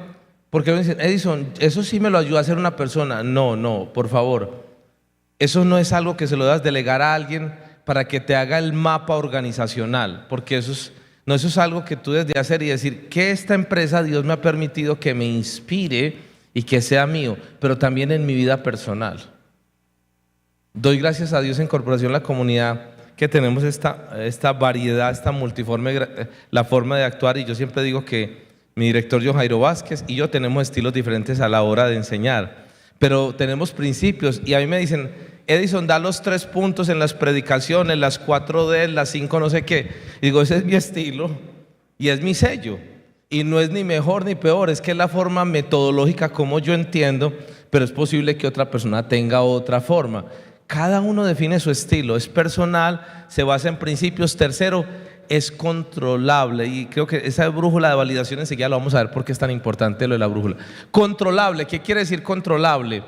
porque me dicen, Edison, ¿eso sí me lo ayuda a ser una persona? No, por favor. Eso no es algo que se lo das delegar a alguien para que te haga el mapa organizacional, porque eso es algo que tú debes de hacer y decir, que esta empresa Dios me ha permitido que me inspire y que sea mío, pero también en mi vida personal. Doy gracias a Dios en Corporación La Comunidad que tenemos esta variedad, esta multiforme, la forma de actuar, y yo siempre digo que mi director John Jairo Vázquez y yo tenemos estilos diferentes a la hora de enseñar, pero tenemos principios, y a mí me dicen, Edison da los 3 puntos en las predicaciones, las 4D, las 5 no sé qué. Y digo, ese es mi estilo y es mi sello. Y no es ni mejor ni peor, es que es la forma metodológica como yo entiendo, pero es posible que otra persona tenga otra forma. Cada uno define su estilo, es personal, se basa en principios. Tercero, es controlable, y creo que esa brújula de validación enseguida lo vamos a ver porque es tan importante lo de la brújula. Controlable, ¿qué quiere decir controlable?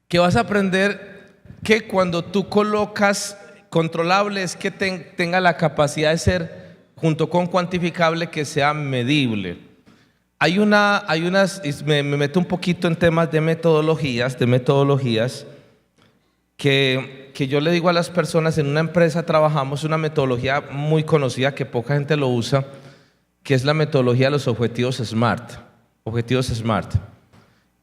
Que vas a aprender que cuando tú colocas controlable es que tenga la capacidad de ser, junto con cuantificable, que sea medible. Hay unas, me meto un poquito en temas de metodologías, que yo le digo a las personas. En una empresa trabajamos una metodología muy conocida que poca gente lo usa, que es la metodología de los objetivos SMART. Objetivos SMART.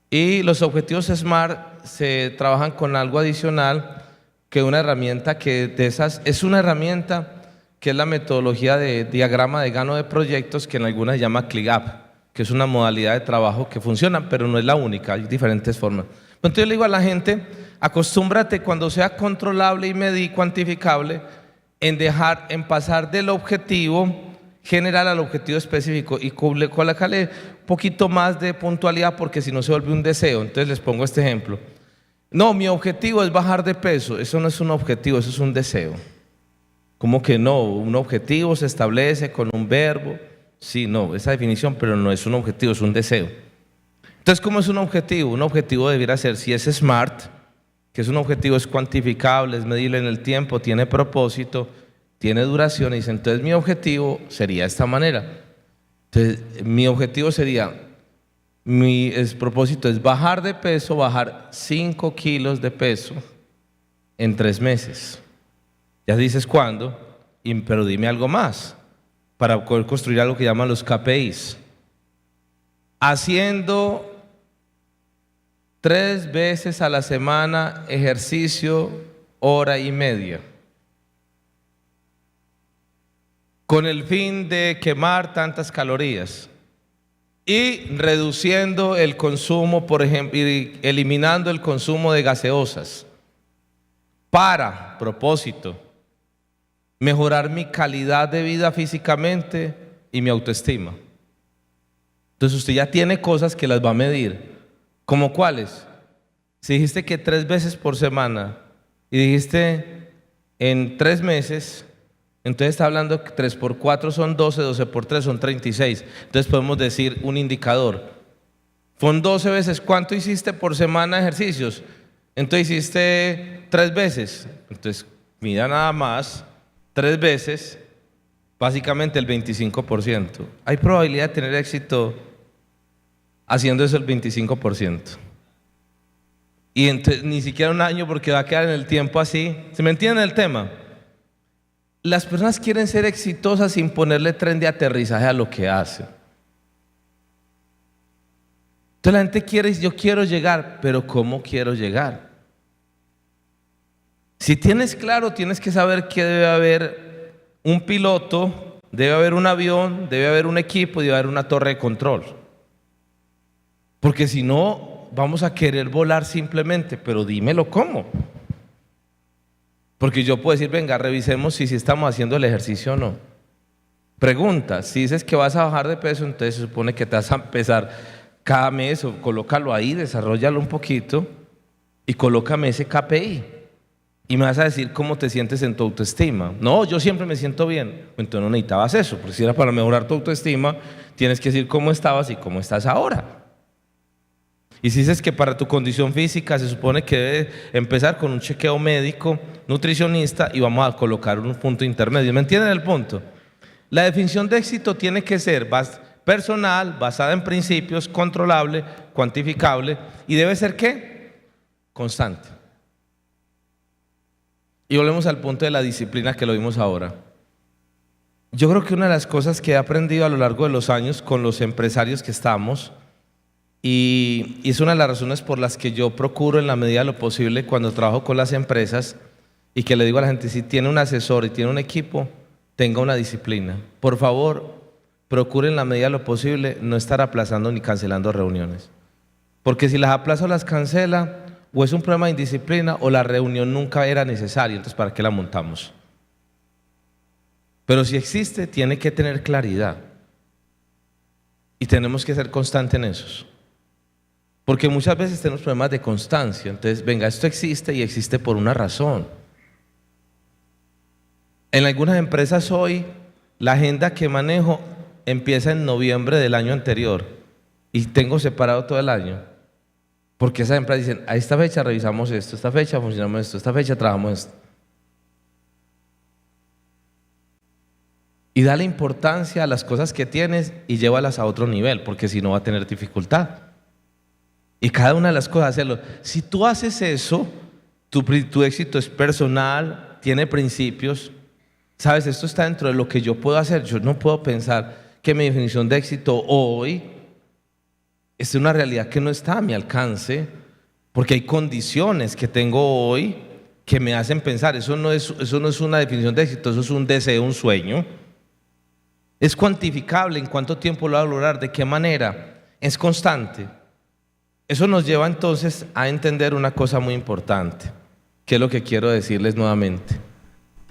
Y los objetivos SMART se trabajan con algo adicional, que una herramienta que de esas es una herramienta que es la metodología de diagrama de gano de proyectos, que en algunas se llama ClickUp, que es una modalidad de trabajo que funciona, pero no es la única, hay diferentes formas. Entonces yo le digo a la gente, acostúmbrate cuando sea controlable y cuantificable en pasar del objetivo general al objetivo específico, y colócale un poquito más de puntualidad, porque si no se vuelve un deseo. Entonces les pongo este ejemplo. No, mi objetivo es bajar de peso. Eso no es un objetivo, eso es un deseo. ¿Cómo que no? Un objetivo se establece con un verbo. Sí, no, esa definición, pero no es un objetivo, es un deseo. Entonces, ¿cómo es un objetivo? Un objetivo debiera ser, si es SMART, que es un objetivo, es cuantificable, es medible en el tiempo, tiene propósito, tiene duración, y dice, entonces mi objetivo sería de esta manera. Entonces, mi objetivo sería, mi propósito es bajar de peso, bajar 5 kilos de peso en 3 meses. Ya dices cuándo, pero dime algo más para poder construir algo que llaman los KPIs. Haciendo 3 veces a la semana ejercicio, hora y media, con el fin de quemar tantas calorías, y reduciendo el consumo, por ejemplo, y eliminando el consumo de gaseosas, para propósito mejorar mi calidad de vida físicamente y mi autoestima. Entonces usted ya tiene cosas que las va a medir. ¿Cómo cuáles? Si dijiste que 3 veces por semana y dijiste en 3 meses, entonces está hablando que 3 por 4 son 12, 12 por 3 son 36. Entonces podemos decir un indicador. Son 12 veces. ¿Cuánto hiciste por semana de ejercicios? Entonces hiciste 3 veces. Entonces mira nada más, 3 veces, básicamente el 25%. Hay probabilidad de tener éxito haciendo eso el 25%. Y ni siquiera un año, porque va a quedar en el tiempo así. ¿Se me entiende el tema? Las personas quieren ser exitosas sin ponerle tren de aterrizaje a lo que hacen. Entonces la gente quiere, yo quiero llegar, pero ¿cómo quiero llegar? Si tienes claro, tienes que saber que debe haber un piloto, debe haber un avión, debe haber un equipo y debe haber una torre de control. Porque si no, vamos a querer volar simplemente, pero dímelo cómo. Porque yo puedo decir, venga, revisemos si estamos haciendo el ejercicio o no. Pregunta, si dices que vas a bajar de peso, entonces se supone que te vas a empezar cada mes, o colócalo ahí, desarrollalo un poquito y colócame ese KPI. Y me vas a decir cómo te sientes en tu autoestima. No, yo siempre me siento bien. Entonces no necesitabas eso, porque si era para mejorar tu autoestima, tienes que decir cómo estabas y cómo estás ahora. Y si dices que para tu condición física se supone que debe empezar con un chequeo médico, nutricionista, y vamos a colocar un punto intermedio. ¿Me entienden el punto? La definición de éxito tiene que ser personal, basada en principios, controlable, cuantificable, y debe ser ¿qué? Constante. Y volvemos al punto de la disciplina que lo vimos ahora. Yo creo que una de las cosas que he aprendido a lo largo de los años con los empresarios que estamos, y es una de las razones por las que yo procuro en la medida de lo posible cuando trabajo con las empresas, y que le digo a la gente, si tiene un asesor y tiene un equipo, tenga una disciplina. Por favor, procure en la medida de lo posible no estar aplazando ni cancelando reuniones. Porque si las aplaza o las cancela, o es un problema de indisciplina, o la reunión nunca era necesaria, entonces ¿para qué la montamos? Pero si existe, tiene que tener claridad. Y tenemos que ser constantes en esos. Porque muchas veces tenemos problemas de constancia. Entonces, venga, esto existe y existe por una razón. En algunas empresas hoy, la agenda que manejo empieza en noviembre del año anterior y tengo separado todo el año. Porque esas empresas dicen, a esta fecha revisamos esto, esta fecha funcionamos esto, esta fecha trabajamos esto. Y dale importancia a las cosas que tienes y llévalas a otro nivel, porque si no va a tener dificultad. Y cada una de las cosas, hacerlo. Si tú haces eso, tu éxito es personal, tiene principios. Sabes, esto está dentro de lo que yo puedo hacer. Yo no puedo pensar que mi definición de éxito hoy es una realidad que no está a mi alcance, porque hay condiciones que tengo hoy que me hacen pensar. Eso no es una definición de éxito, eso es un deseo, un sueño. Es cuantificable en cuánto tiempo lo va a lograr, de qué manera, es constante. Eso nos lleva entonces a entender una cosa muy importante, que es lo que quiero decirles nuevamente.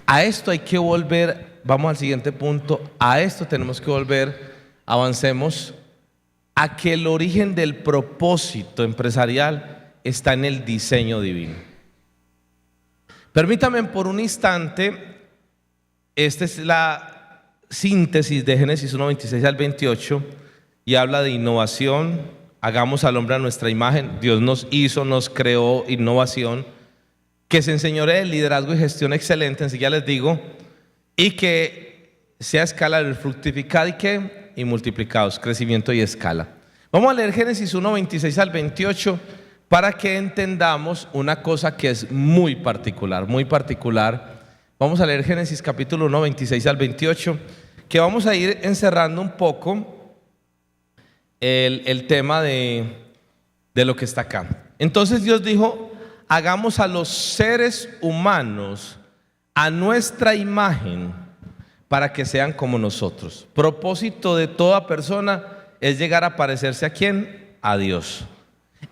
A esto hay que volver, vamos al siguiente punto, a esto tenemos que volver, avancemos, a que el origen del propósito empresarial está en el diseño divino. Permítame por un instante, esta es la síntesis de Génesis 1, 26 al 28 y habla de innovación. Hagamos al hombre a nuestra imagen. Dios nos hizo, nos creó innovación, que se enseñoree del liderazgo y gestión excelente, enseguida les digo, y que sea escala del fructificado y multiplicados, crecimiento y escala. Vamos a leer Génesis 1, 26 al 28 para que entendamos una cosa que es muy particular, muy particular. Vamos a leer Génesis capítulo 1, 26 al 28, que vamos a ir encerrando un poco el tema de lo que está acá. Entonces Dios dijo, hagamos a los seres humanos a nuestra imagen para que sean como nosotros. Propósito de toda persona es llegar a parecerse ¿a quién? A Dios.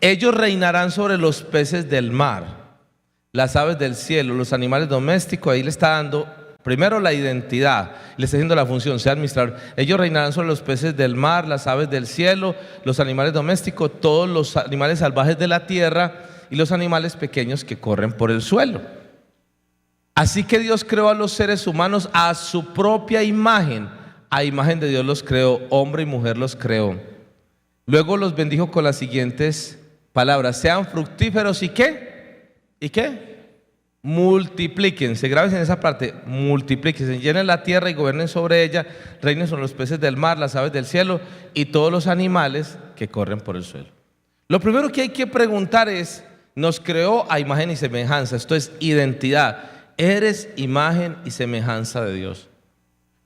Ellos reinarán sobre los peces del mar, las aves del cielo, los animales domésticos. Ahí le está dando primero la identidad, le está diciendo la función, sea administrador. Ellos reinarán sobre los peces del mar, las aves del cielo, los animales domésticos, todos los animales salvajes de la tierra y los animales pequeños que corren por el suelo. Así que Dios creó a los seres humanos a su propia imagen. A imagen de Dios los creó, hombre y mujer los creó. Luego los bendijo con las siguientes palabras: sean fructíferos y ¿qué? ¿Y qué? Multiplíquense, grábense en esa parte, multiplíquense, llenen la tierra y gobiernen sobre ella, reinen sobre los peces del mar, las aves del cielo y todos los animales que corren por el suelo. Lo primero que hay que preguntar es, nos creó a imagen y semejanza, esto es identidad, eres imagen y semejanza de Dios.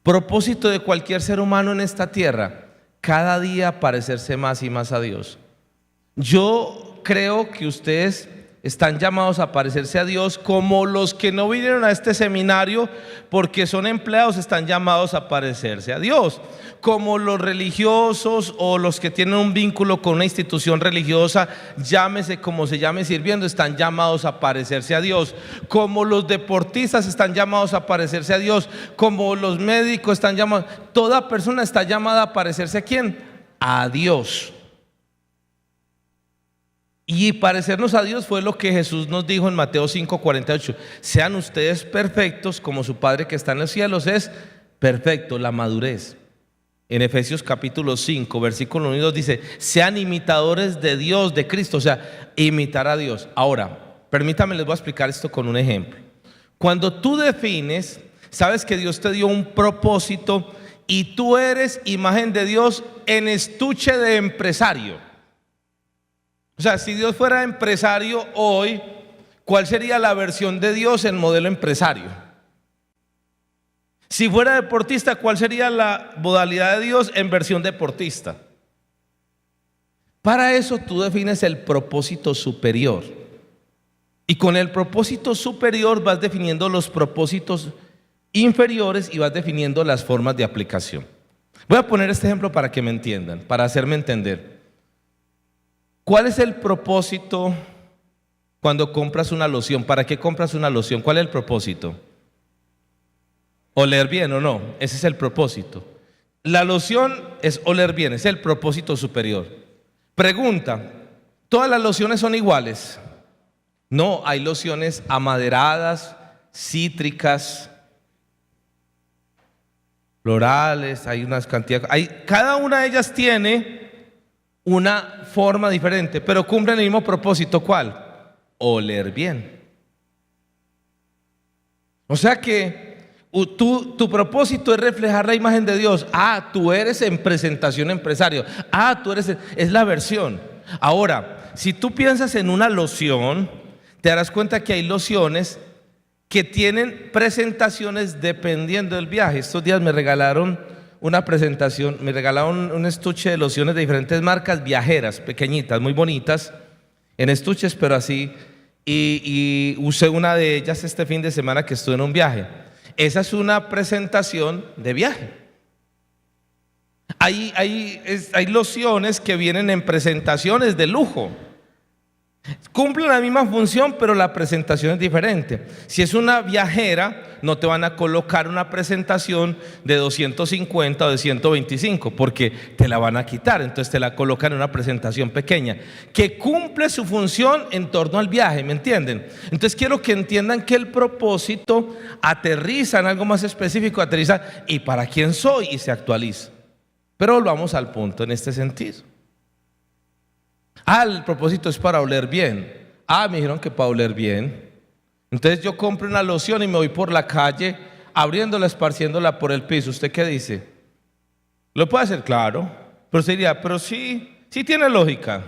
Propósito de cualquier ser humano en esta tierra, cada día parecerse más y más a Dios. Yo creo que ustedes están llamados a parecerse a Dios, como los que no vinieron a este seminario porque son empleados están llamados a parecerse a Dios, como los religiosos o los que tienen un vínculo con una institución religiosa, llámese como se llame sirviendo, están llamados a parecerse a Dios, como los deportistas están llamados a parecerse a Dios, como los médicos están llamados. Toda persona está llamada a parecerse ¿a quién? A Dios. Y parecernos a Dios fue lo que Jesús nos dijo en Mateo 5:48. Sean ustedes perfectos como su Padre que está en los cielos es perfecto, la madurez. En Efesios capítulo 5, versículo 1 y 2 dice, sean imitadores de Dios, de Cristo, o sea, imitar a Dios. Ahora, permítame, les voy a explicar esto con un ejemplo. Cuando tú defines, sabes que Dios te dio un propósito y tú eres imagen de Dios en estuche de empresario. O sea, si Dios fuera empresario hoy, ¿cuál sería la versión de Dios en modelo empresario? Si fuera deportista, ¿cuál sería la modalidad de Dios en versión deportista? Para eso tú defines el propósito superior. Y con el propósito superior vas definiendo los propósitos inferiores y vas definiendo las formas de aplicación. Voy a poner este ejemplo para que me entiendan, para hacerme entender. ¿Cuál es el propósito Cuando compras una loción, ¿para qué compras una loción? ¿Cuál es el propósito? ¿Oler bien o no? Ese es el propósito. La loción es oler bien, es el propósito superior. Pregunta, ¿todas las lociones son iguales? No, hay lociones amaderadas, cítricas, florales, hay unas cantidades, cada una de ellas tiene una forma diferente, pero cumplen el mismo propósito. ¿Cuál? Oler bien. O sea que tu propósito es reflejar la imagen de Dios. Tú eres en presentación empresario. Tú eres, es la versión. Ahora, si tú piensas en una loción, te darás cuenta que hay lociones que tienen presentaciones dependiendo del viaje. Estos días me regalaron una presentación, me regalaron un estuche de lociones de diferentes marcas viajeras, pequeñitas, muy bonitas, en estuches, pero así. Y usé una de ellas este fin de semana que estuve en un viaje. Esa es una presentación de viaje. Hay lociones que vienen en presentaciones de lujo. Cumplen la misma función, pero la presentación es diferente. Si es una viajera, no te van a colocar una presentación de 250 o de 125, porque te la van a quitar. Entonces te la colocan en una presentación pequeña que cumple su función en torno al viaje, ¿me entienden? Entonces quiero que entiendan que el propósito aterriza en algo más específico, aterriza y para quién soy, y se actualiza. Pero volvamos al punto en este sentido. El propósito es para oler bien. Me dijeron que para oler bien. Entonces yo compro una loción y me voy por la calle abriéndola, esparciéndola por el piso. ¿Usted qué dice? ¿Lo puede hacer? Claro. Pero se diría, pero sí tiene lógica.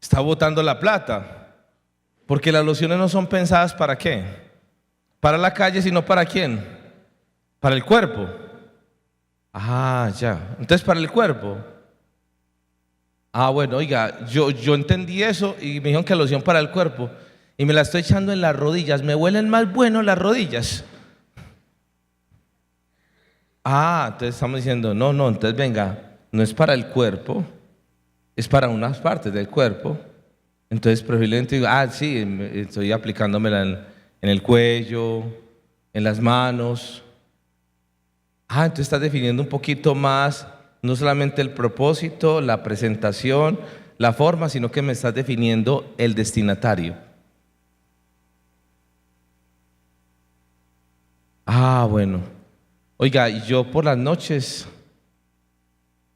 Está botando la plata. Porque las lociones no son pensadas ¿para qué? Para la calle, sino ¿para quién? Para el cuerpo. Ya. Entonces para el cuerpo. Bueno, oiga, yo entendí eso y me dijeron que loción para el cuerpo y me la estoy echando en las rodillas. Me huelen más bueno las rodillas. Entonces estamos diciendo, no, entonces venga, no es para el cuerpo, es para unas partes del cuerpo. Entonces preferiblemente digo, sí, estoy aplicándomela en el cuello, en las manos. Entonces estás definiendo un poquito más. No solamente el propósito, la presentación, la forma, sino que me estás definiendo el destinatario. Bueno. Oiga, yo por las noches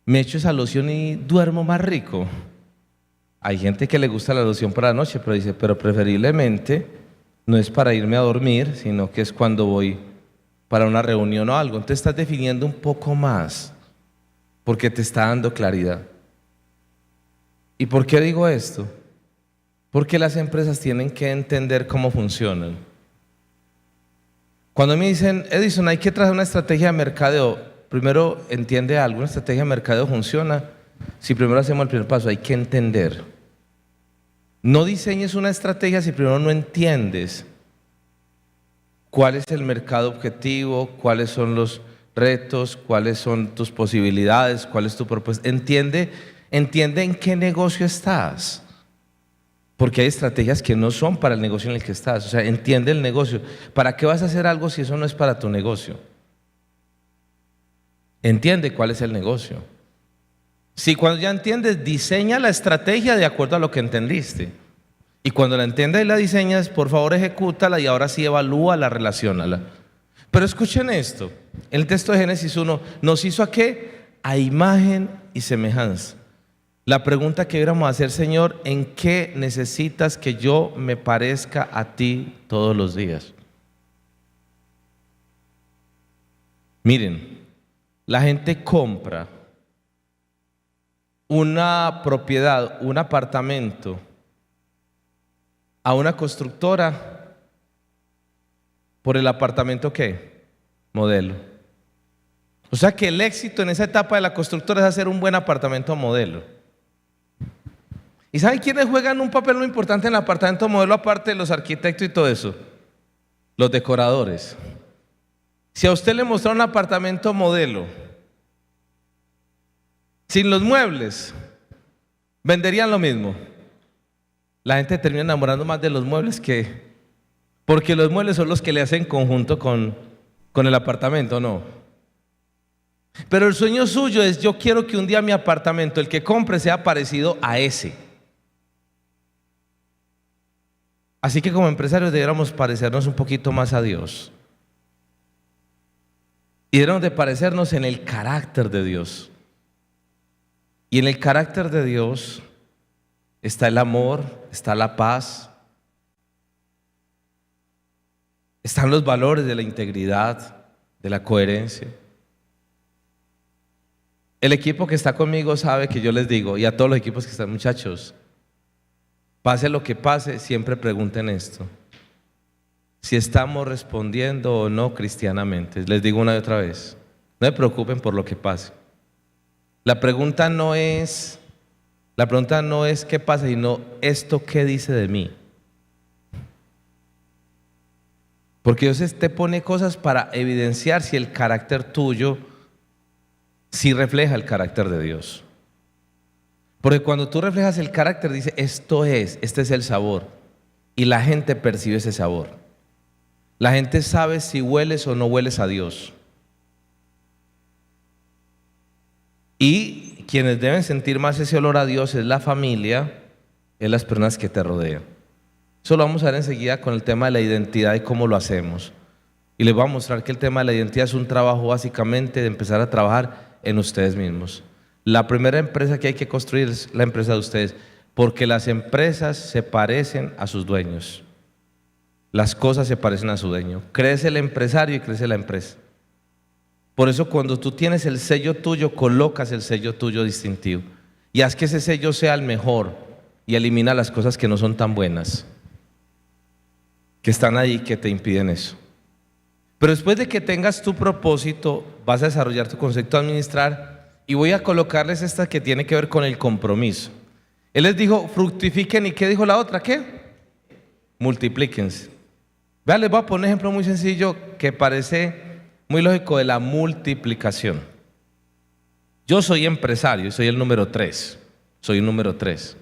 me echo esa loción y duermo más rico. Hay gente que le gusta la loción para la noche, pero dice, pero preferiblemente no es para irme a dormir, sino que es cuando voy para una reunión o algo. Entonces estás definiendo un poco más. Porque te está dando claridad. ¿Y por qué digo esto? Porque las empresas tienen que entender cómo funcionan. Cuando me dicen, Edison, hay que traer una estrategia de mercadeo, primero entiende algo, una estrategia de mercadeo funciona si primero hacemos el primer paso, hay que entender. No diseñes una estrategia si primero no entiendes cuál es el mercado objetivo, cuáles son los retos, cuáles son tus posibilidades, cuál es tu propuesta. Entiende en qué negocio estás, porque hay estrategias que no son para el negocio en el que estás. O sea, entiende el negocio. ¿Para qué vas a hacer algo si eso no es para tu negocio? Entiende cuál es el negocio. Si cuando ya entiendes, diseña la estrategia de acuerdo a lo que entendiste. Y cuando la entiendas y la diseñas, por favor ejecútala y ahora sí evalúala, relaciónala. Pero escuchen esto, el texto de Génesis 1 nos hizo ¿a qué? A imagen y semejanza. La pregunta que íbamos a hacer, Señor, ¿en qué necesitas que yo me parezca a ti todos los días? Miren, la gente compra una propiedad, un apartamento a una constructora por el apartamento ¿qué? Modelo. O sea que el éxito en esa etapa de la constructora es hacer un buen apartamento modelo. ¿Y saben quiénes juegan un papel muy importante en el apartamento modelo aparte de los arquitectos y todo eso? Los decoradores. Si a usted le mostrara un apartamento modelo sin los muebles, venderían lo mismo. La gente termina enamorando más de los muebles porque los muebles son los que le hacen conjunto con el apartamento, ¿no? Pero el sueño suyo es: yo quiero que un día mi apartamento, el que compre, sea parecido a ese. Así que como empresarios deberíamos parecernos un poquito más a Dios. Y deberíamos de parecernos en el carácter de Dios. Y en el carácter de Dios está el amor, está la paz, están los valores de la integridad, de la coherencia. El equipo que está conmigo sabe que yo les digo, y a todos los equipos que están: muchachos, pase lo que pase, siempre pregunten esto: si estamos respondiendo o no cristianamente. Les digo una y otra vez, no se preocupen por lo que pase. La pregunta no es qué pasa, sino esto qué dice de mí. Porque Dios te pone cosas para evidenciar si el carácter tuyo, si refleja el carácter de Dios. Porque cuando tú reflejas el carácter, dice: este es el sabor. Y la gente percibe ese sabor. La gente sabe si hueles o no hueles a Dios. Y quienes deben sentir más ese olor a Dios es la familia, es las personas que te rodean. Eso lo vamos a ver enseguida con el tema de la identidad y cómo lo hacemos. Y les voy a mostrar que el tema de la identidad es un trabajo básicamente de empezar a trabajar en ustedes mismos. La primera empresa que hay que construir es la empresa de ustedes, porque las empresas se parecen a sus dueños. Las cosas se parecen a su dueño. Crece el empresario y crece la empresa. Por eso cuando tú tienes el sello tuyo, colocas el sello tuyo distintivo y haz que ese sello sea el mejor y elimina las cosas que no son tan buenas, que están ahí, que te impiden eso. Pero después de que tengas tu propósito, vas a desarrollar tu concepto de administrar, y voy a colocarles esta que tiene que ver con el compromiso. Él les dijo: fructifiquen. ¿Y qué dijo la otra? ¿Qué? Multiplíquense. Vean, les voy a poner un ejemplo muy sencillo que parece muy lógico de la multiplicación. Yo soy empresario y soy el número 3. Soy el número 3.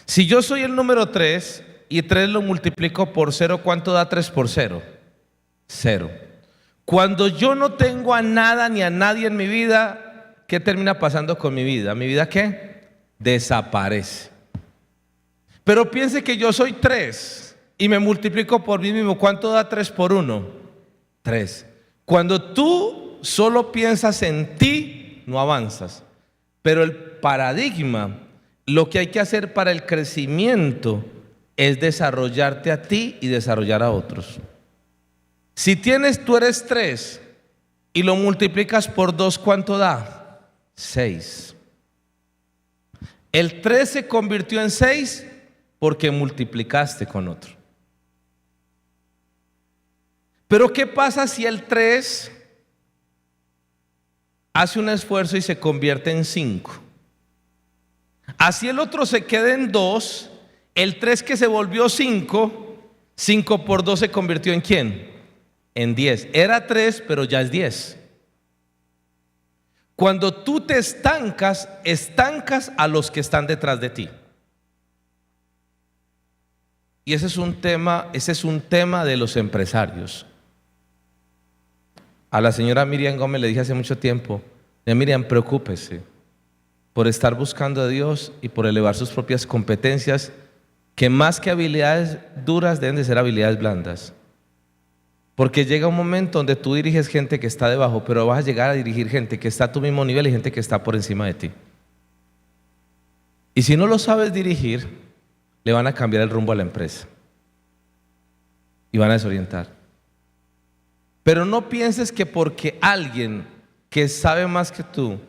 Si yo soy el número 3 y 3 lo multiplico por 0, ¿cuánto da 3 por 0? 0. Cuando yo no tengo a nada ni a nadie en mi vida, ¿qué termina pasando con mi vida? ¿Mi vida qué? Desaparece. Pero piense que yo soy 3 y me multiplico por mí mismo. ¿Cuánto da 3 por 1? 3. Cuando tú solo piensas en ti, no avanzas. Pero el paradigma, lo que hay que hacer para el crecimiento es desarrollarte a ti y desarrollar a otros. Si tú eres 3 y lo multiplicas por 2, ¿cuánto da? 6. El 3 se convirtió en 6 porque multiplicaste con otro. Pero ¿qué pasa si el 3 hace un esfuerzo y se convierte en 5? Así el otro se queda en 2, el 3 que se volvió 5, 5 por 2 se convirtió en ¿quién? En 10. Era 3, pero ya es 10. Cuando tú te estancas a los que están detrás de ti. Y ese es un tema de los empresarios. A la señora Miriam Gómez le dije hace mucho tiempo: Miriam, preocúpese por estar buscando a Dios y por elevar sus propias competencias, que más que habilidades duras deben de ser habilidades blandas. Porque llega un momento donde tú diriges gente que está debajo, pero vas a llegar a dirigir gente que está a tu mismo nivel y gente que está por encima de ti. Y si no lo sabes dirigir, le van a cambiar el rumbo a la empresa y van a desorientar. Pero no pienses que porque alguien que sabe más que tú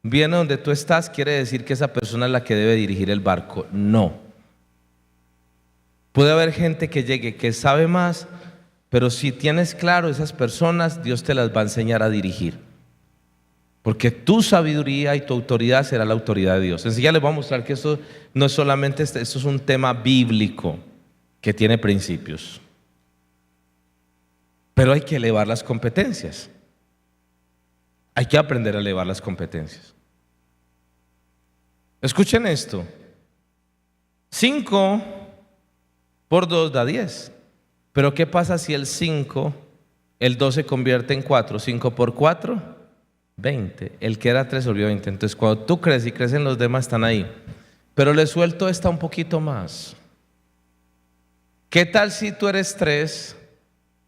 viene donde tú estás, quiere decir que esa persona es la que debe dirigir el barco. No. Puede haber gente que llegue, que sabe más, pero si tienes claro esas personas, Dios te las va a enseñar a dirigir. Porque tu sabiduría y tu autoridad será la autoridad de Dios. Entonces ya les voy a mostrar que esto no es solamente, esto es un tema bíblico que tiene principios. Pero hay que elevar las competencias. Hay que aprender a elevar las competencias. Escuchen esto. 5 por 2 da 10. Pero ¿qué pasa si el 2 se convierte en 4? 5 por 4, 20. El que era 3 se volvió 20. Entonces cuando tú creces y crecen, los demás están ahí. Pero le suelto esta un poquito más. ¿Qué tal si tú eres 3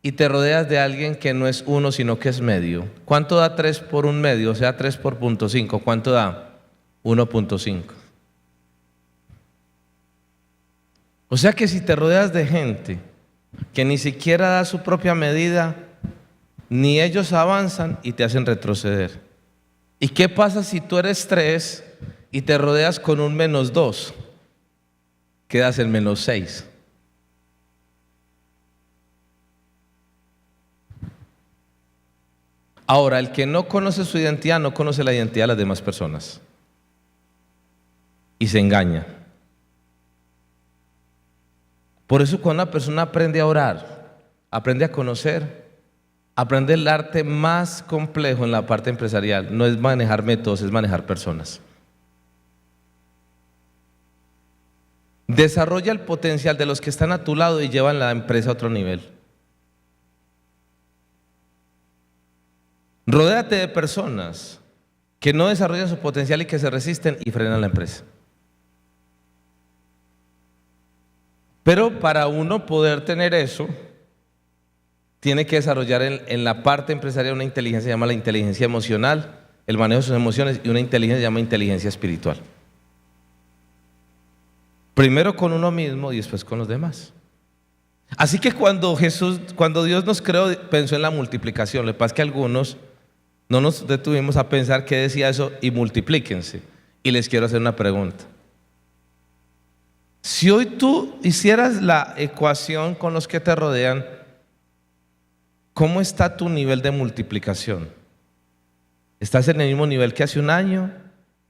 y te rodeas de alguien que no es 1 sino que es medio? ¿Cuánto da 3 por 1 medio? O sea, 3 por 0.5. ¿Cuánto da? 1.5. O sea que si te rodeas de gente que ni siquiera da su propia medida, ni ellos avanzan y te hacen retroceder. ¿Y qué pasa si tú eres 3 y te rodeas con un -2? Quedas en -6. Ahora, el que no conoce su identidad no conoce la identidad de las demás personas y se engaña. Por eso cuando una persona aprende a orar, aprende a conocer, aprende el arte más complejo en la parte empresarial. No es manejar métodos, es manejar personas. Desarrolla el potencial de los que están a tu lado y llevan la empresa a otro nivel. Rodéate de personas que no desarrollan su potencial y que se resisten y frenan la empresa. Pero para uno poder tener eso, tiene que desarrollar en la parte empresarial una inteligencia que se llama la inteligencia emocional, el manejo de sus emociones, y una inteligencia que se llama inteligencia espiritual. Primero con uno mismo y después con los demás. Así que cuando Dios nos creó, pensó en la multiplicación. Lo que pasa es que algunos no nos detuvimos a pensar qué decía eso y multiplíquense. Y les quiero hacer una pregunta. Si hoy tú hicieras la ecuación con los que te rodean, ¿cómo está tu nivel de multiplicación? ¿Estás en el mismo nivel que hace un año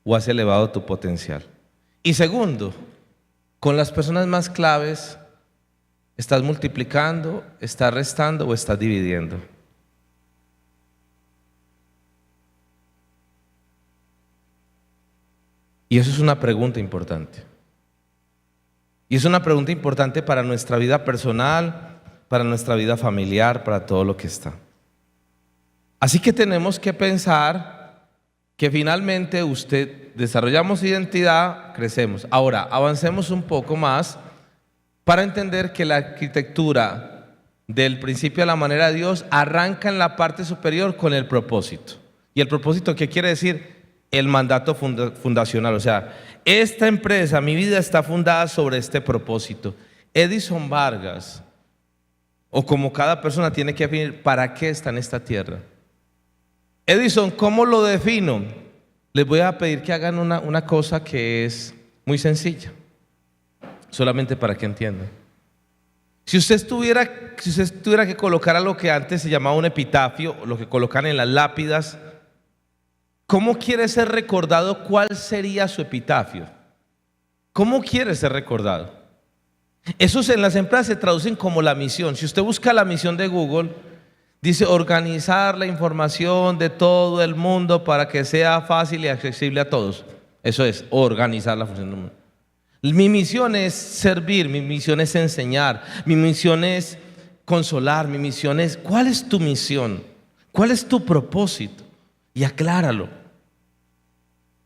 o has elevado tu potencial? Y segundo, con las personas más claves, ¿estás multiplicando, estás restando o estás dividiendo? Y eso es una pregunta importante. Y es una pregunta importante para nuestra vida personal, para nuestra vida familiar, para todo lo que está. Así que tenemos que pensar que finalmente desarrollamos identidad, crecemos. Ahora, avancemos un poco más para entender que la arquitectura del principio a la manera de Dios arranca en la parte superior con el propósito. ¿Y el propósito qué quiere decir? El mandato fundacional. O sea, esta empresa, mi vida está fundada sobre este propósito. Edison Vargas, o como cada persona tiene que definir para qué está en esta tierra. Edison, ¿cómo lo defino? Les voy a pedir que hagan una cosa que es muy sencilla, solamente para que entiendan. Si usted tuviera que colocar a lo que antes se llamaba un epitafio, lo que colocan en las lápidas, ¿cómo quiere ser recordado? ¿Cuál sería su epitafio? ¿Cómo quiere ser recordado? Esos en las empresas se traducen como la misión. Si usted busca la misión de Google, dice organizar la información de todo el mundo para que sea fácil y accesible a todos. Eso es organizar la función del mundo. Mi misión es servir, mi misión es enseñar, mi misión es consolar, mi misión es... ¿Cuál es tu misión? ¿Cuál es tu propósito? Y acláralo.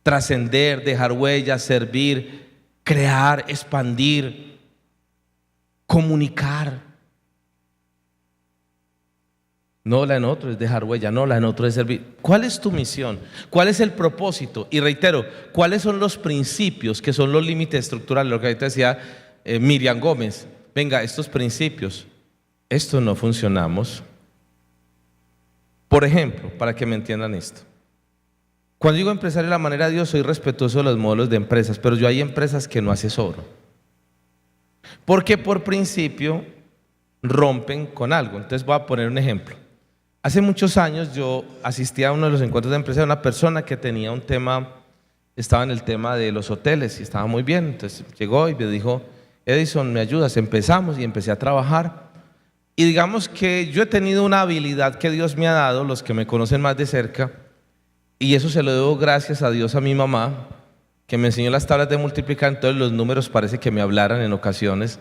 Trascender, dejar huellas, servir, crear, expandir, comunicar. No, la en otro es dejar huella, no, la en otro es servir. ¿Cuál es tu misión? ¿Cuál es el propósito? Y reitero, ¿cuáles son los principios que son los límites estructurales? Lo que ahorita decía Miriam Gómez. Venga, estos principios, esto no funcionamos. Por ejemplo, para que me entiendan esto. Cuando digo empresario de la manera de Dios, soy respetuoso de los modelos de empresas, pero yo hay empresas que no asesoro. Porque por principio rompen con algo. Entonces voy a poner un ejemplo. Hace muchos años yo asistí a uno de los encuentros de empresa de una persona que tenía un tema, estaba en el tema de los hoteles y estaba muy bien. Entonces llegó y me dijo, Edison, ¿me ayudas? Empezamos y empecé a trabajar. Y digamos que yo he tenido una habilidad que Dios me ha dado, los que me conocen más de cerca, y eso se lo debo gracias a Dios, a mi mamá, que me enseñó las tablas de multiplicar, entonces los números parece que me hablaran en ocasiones.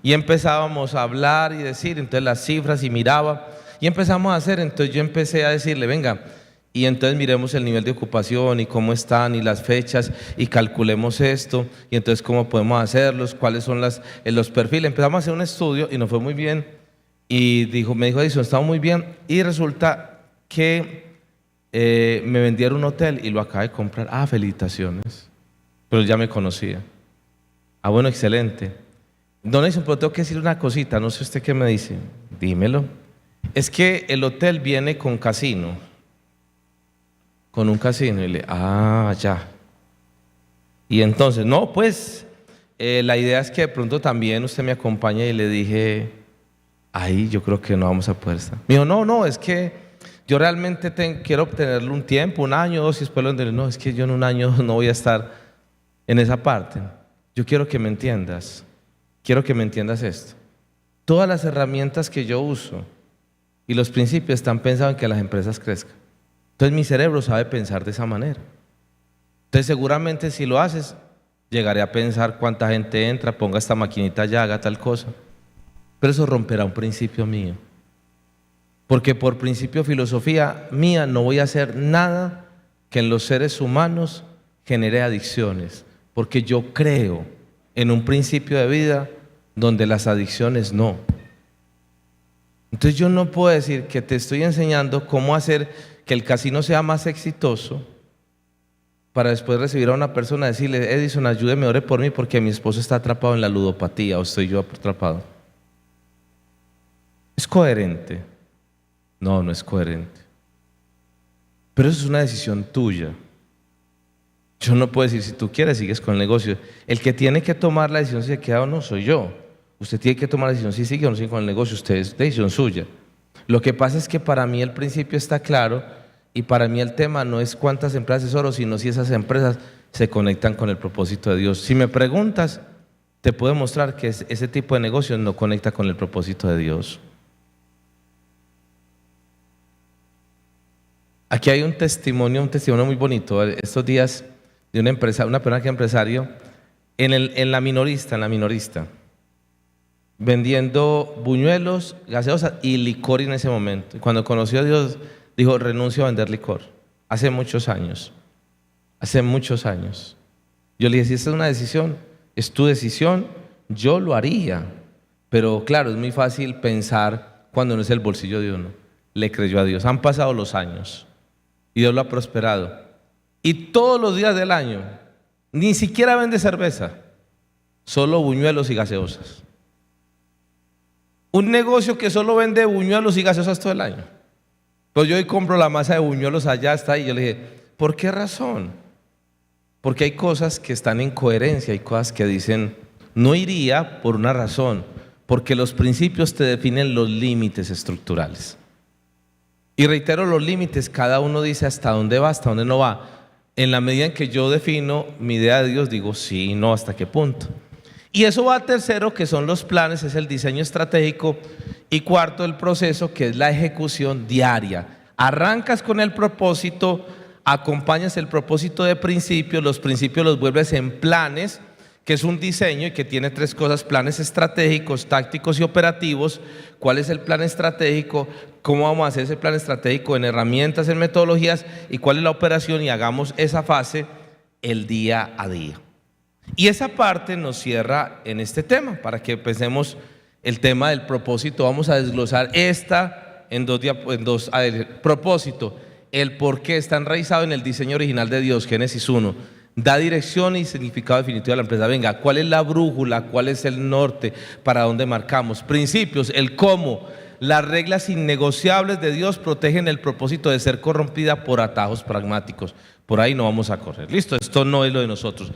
Y empezábamos a hablar y decir, entonces las cifras y miraba, y empezamos a hacer, entonces yo empecé a decirle, venga, y entonces miremos el nivel de ocupación y cómo están y las fechas y calculemos esto, y entonces cómo podemos hacerlos, cuáles son los perfiles. Empezamos a hacer un estudio y nos fue muy bien, y me dijo Edison, estamos muy bien, y resulta que me vendieron un hotel y lo acaba de comprar. Ah, felicitaciones. Pero ya me conocía. Ah, bueno, excelente. Don Edison, pero tengo que decir una cosita, no sé usted qué me dice. Dímelo. Es que el hotel viene con casino. Con un casino. Y ya. Y entonces, no, pues, la idea es que de pronto también usted me acompañe. Y le dije, ahí yo creo que no vamos a poder estar. Me dijo, no, es que yo realmente quiero obtenerlo un tiempo, un año, 2, y después lo entenderé. No, es que yo en un año no voy a estar en esa parte. Yo quiero que me entiendas. Quiero que me entiendas esto. Todas las herramientas que yo uso y los principios están pensados en que las empresas crezcan. Entonces mi cerebro sabe pensar de esa manera. Entonces seguramente si lo haces, llegaré a pensar cuánta gente entra, ponga esta maquinita allá, haga tal cosa. Pero eso romperá un principio mío. Porque por principio, filosofía mía, no voy a hacer nada que en los seres humanos genere adicciones. Porque yo creo en un principio de vida donde las adicciones no. Entonces yo no puedo decir que te estoy enseñando cómo hacer que el casino sea más exitoso para después recibir a una persona y decirle, Edison, ayúdeme, ore por mí porque mi esposo está atrapado en la ludopatía o estoy yo atrapado. ¿Es coherente? No, no es coherente. Pero eso es una decisión tuya. Yo no puedo decir, si tú quieres, sigues con el negocio. El que tiene que tomar la decisión si se queda o no soy yo. Usted tiene que tomar la decisión si sigue o no sigue con el negocio. Usted es decisión suya. Lo que pasa es que para mí el principio está claro y para mí el tema no es cuántas empresas asesoro, sino si esas empresas se conectan con el propósito de Dios. Si me preguntas, te puedo mostrar que ese tipo de negocio no conecta con el propósito de Dios. Aquí hay un testimonio muy bonito. Estos días de una persona que es empresario en la minorista, vendiendo buñuelos, gaseosas y licor en ese momento. Y cuando conoció a Dios, dijo, renuncio a vender licor. Hace muchos años. Yo le dije, si esta es una decisión, es tu decisión, yo lo haría. Pero claro, es muy fácil pensar cuando no es el bolsillo de uno. Le creyó a Dios. Han pasado los años y Dios lo ha prosperado. Y todos los días del año, ni siquiera vende cerveza, solo buñuelos y gaseosas. Un negocio que solo vende buñuelos y gaseosas todo el año. Pues yo hoy compro la masa de buñuelos, allá está, y yo le dije, ¿por qué razón? Porque hay cosas que están en coherencia, hay cosas que dicen, no iría por una razón, porque los principios te definen los límites estructurales. Y reitero, los límites, cada uno dice hasta dónde va, hasta dónde no va. En la medida en que yo defino mi idea de Dios, digo sí, no, hasta qué punto. Y eso va a tercero, que son los planes, es el diseño estratégico. Y cuarto, el proceso, que es la ejecución diaria. Arrancas con el propósito, acompañas el propósito de principios, los principios los vuelves en planes, que es un diseño y que tiene 3 cosas: planes estratégicos, tácticos y operativos. ¿Cuál es el plan estratégico? ¿Cómo vamos a hacer ese plan estratégico en herramientas, en metodologías? ¿Y cuál es la operación? Y hagamos esa fase el día a día. Y esa parte nos cierra en este tema, para que empecemos el tema del propósito. Vamos a desglosar esta en dos. Propósito, el por qué está enraizado en el diseño original de Dios, Génesis 1. Da dirección y significado definitivo a la empresa. Venga, ¿cuál es la brújula? ¿Cuál es el norte? ¿Para dónde marcamos? Principios, el cómo. Las reglas innegociables de Dios protegen el propósito de ser corrompida por atajos pragmáticos. Por ahí no vamos a correr. Listo, esto no es lo de nosotros.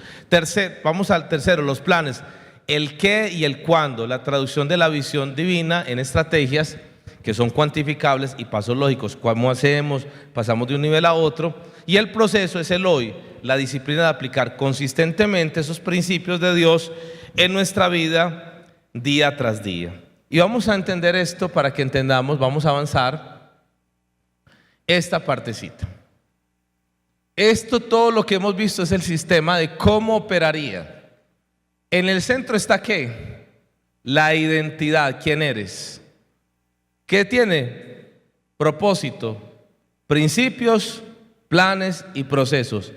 Vamos al tercero, los planes. El qué y el cuándo. La traducción de la visión divina en estrategias que son cuantificables y pasos lógicos. ¿Cómo hacemos? Pasamos de un nivel a otro. Y el proceso es el hoy, la disciplina de aplicar consistentemente esos principios de Dios en nuestra vida día tras día. Y vamos a entender esto para que entendamos, vamos a avanzar esta partecita. Esto, todo lo que hemos visto es el sistema de cómo operaría. En el centro está ¿qué? La identidad. ¿Quién eres? ¿Qué tiene? Propósito, principios, planes y procesos.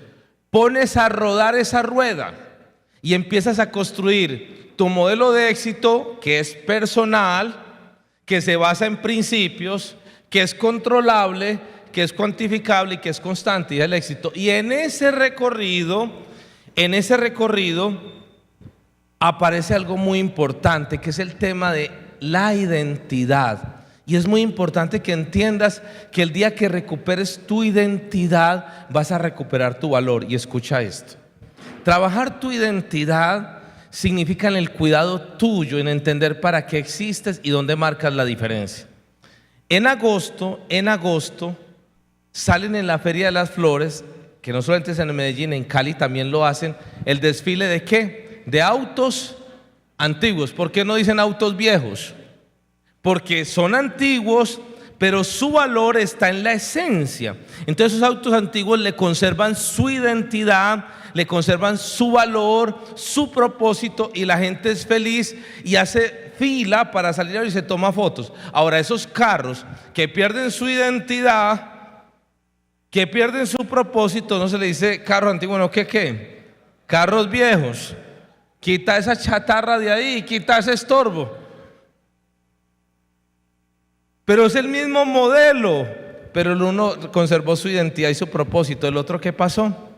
Pones a rodar esa rueda y empiezas a construir tu modelo de éxito, que es personal, que se basa en principios, que es controlable, que es cuantificable y que es constante, y es el éxito. Y en ese recorrido aparece algo muy importante, que es el tema de la identidad. Y es muy importante que entiendas que el día que recuperes tu identidad, vas a recuperar tu valor. Y escucha esto: trabajar tu identidad significa en el cuidado tuyo, en entender para qué existes y dónde marcas la diferencia. En agosto salen en la Feria de las Flores, que no solamente es en Medellín, en Cali también lo hacen, el desfile de ¿qué? De autos antiguos. ¿Por qué no dicen autos viejos? Porque son antiguos, pero su valor está en la esencia. Entonces esos autos antiguos le conservan su identidad, le conservan su valor, su propósito, y la gente es feliz y hace fila para salir y se toma fotos. Ahora, esos carros que pierden su identidad, que pierden su propósito, no se le dice carro antiguo, no, ¿qué? Carros viejos. Quita esa chatarra de ahí, quita ese estorbo. Pero es el mismo modelo, pero el uno conservó su identidad y su propósito. El otro, ¿qué pasó?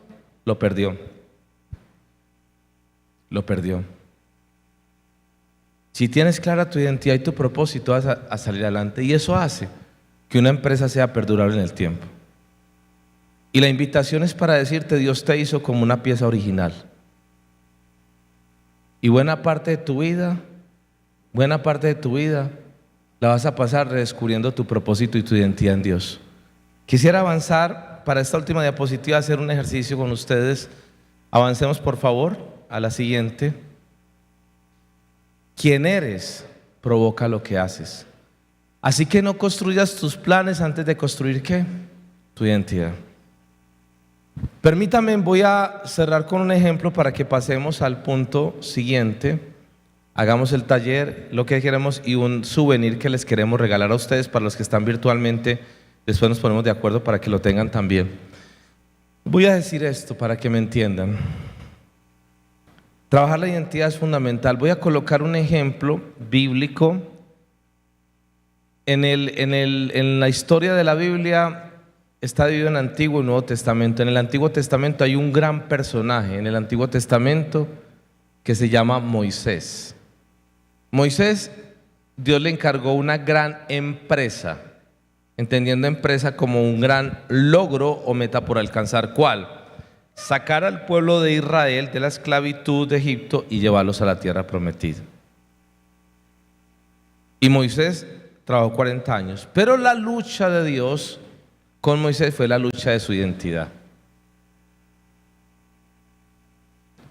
Lo perdió. Si tienes clara tu identidad y tu propósito, vas a salir adelante, y eso hace que una empresa sea perdurable en el tiempo. Y la invitación es para decirte: Dios te hizo como una pieza original, y buena parte de tu vida la vas a pasar redescubriendo tu propósito y tu identidad en Dios. Quisiera avanzar para esta última diapositiva, hacer un ejercicio con ustedes. Avancemos por favor a la siguiente. ¿Quién eres? Provoca lo que haces. Así que no construyas tus planes antes de construir ¿qué? Tu identidad. Permítame, voy a cerrar con un ejemplo para que pasemos al punto siguiente. Hagamos el taller, lo que queremos, y un souvenir que les queremos regalar a ustedes. Para los que están virtualmente, después nos ponemos de acuerdo para que lo tengan también. Voy a decir esto para que me entiendan. Trabajar la identidad es fundamental. Voy a colocar un ejemplo bíblico. En la historia de la Biblia está dividido en Antiguo y Nuevo Testamento. En el Antiguo Testamento hay un gran personaje en el Antiguo Testamento que se llama Moisés. Moisés, Dios le encargó una gran empresa, entendiendo empresa como un gran logro o meta por alcanzar. ¿Cuál? Sacar al pueblo de Israel de la esclavitud de Egipto y llevarlos a la tierra prometida. Y Moisés trabajó 40 años, pero la lucha de Dios con Moisés fue la lucha de su identidad.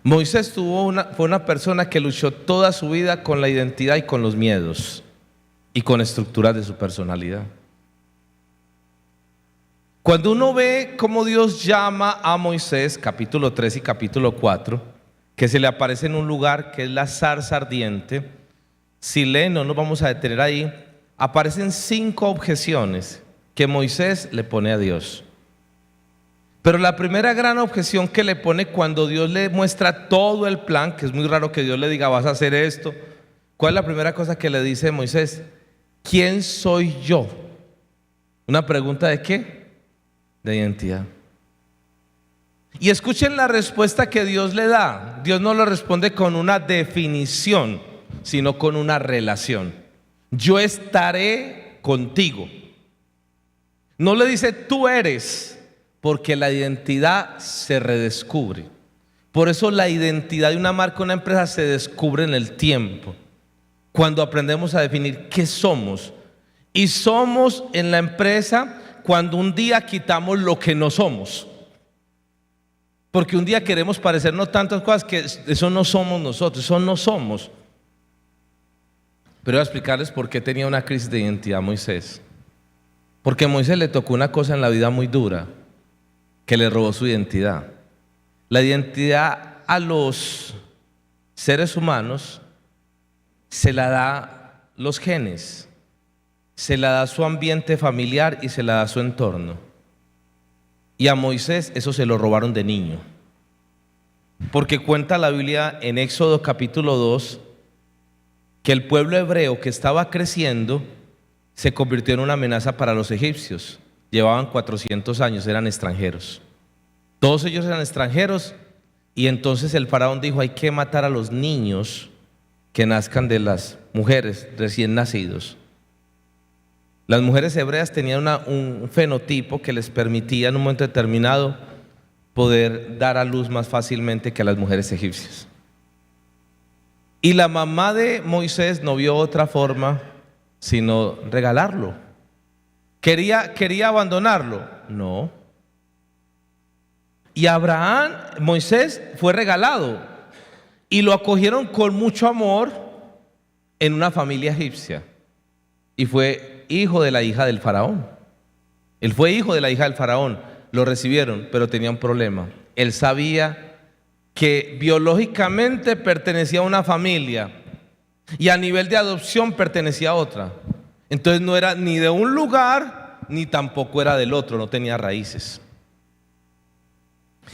Moisés fue una persona que luchó toda su vida con la identidad y con los miedos y con estructuras de su personalidad. Cuando uno ve cómo Dios llama a Moisés, capítulo 3 y capítulo 4, que se le aparece en un lugar que es la zarza ardiente, si leen, no nos vamos a detener ahí, aparecen 5 objeciones que Moisés le pone a Dios. Pero la primera gran objeción que le pone cuando Dios le muestra todo el plan, que es muy raro que Dios le diga vas a hacer esto, ¿cuál es la primera cosa que le dice Moisés? ¿Quién soy yo? ¿Una pregunta de qué? De identidad. Y escuchen la respuesta que Dios le da. Dios no le responde con una definición, sino con una relación. Yo estaré contigo. No le dice tú eres, porque la identidad se redescubre. Por eso la identidad de una marca, una empresa, se descubre en el tiempo, cuando aprendemos a definir qué somos. Y somos en la empresa cuando un día quitamos lo que no somos, porque un día queremos parecernos tantas cosas que eso no somos nosotros, eso no somos. Pero voy a explicarles por qué tenía una crisis de identidad Moisés. Porque a Moisés le tocó una cosa en la vida muy dura. que le robó su identidad. La identidad a los seres humanos se la da los genes, se la da su ambiente familiar y se la da su entorno. Y a Moisés eso se lo robaron de niño. Porque cuenta la Biblia en Éxodo capítulo 2 que el pueblo hebreo que estaba creciendo se convirtió en una amenaza para los egipcios. Llevaban 400 años, eran extranjeros. Todos ellos eran extranjeros y entonces el faraón dijo: hay que matar a los niños que nazcan de las mujeres recién nacidos. Las mujeres hebreas tenían un fenotipo que les permitía en un momento determinado poder dar a luz más fácilmente que a las mujeres egipcias. Y la mamá de Moisés no vio otra forma sino regalarlo. ¿Quería abandonarlo? No. Y Abraham, Moisés fue regalado y lo acogieron con mucho amor en una familia egipcia y fue hijo de la hija del faraón. Él fue hijo de la hija del faraón. Lo recibieron, pero tenía un problema. Él sabía que biológicamente pertenecía a una familia y a nivel de adopción pertenecía a otra. Entonces no era ni de un lugar ni tampoco era del otro, no tenía raíces.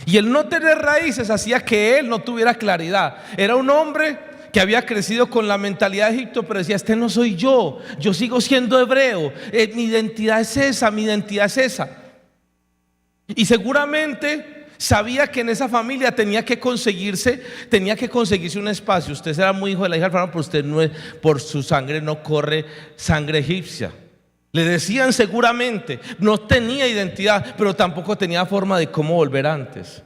Y el no tener raíces hacía que él no tuviera claridad. Era un hombre que había crecido con la mentalidad de Egipto, pero decía: este no soy yo sigo siendo hebreo, mi identidad es esa, mi identidad es esa. Y seguramente sabía que en esa familia tenía que conseguirse un espacio. Usted será muy hijo de la hija del faraón, pero usted no es, por su sangre no corre sangre egipcia. Le decían seguramente, no tenía identidad, pero tampoco tenía forma de cómo volver antes.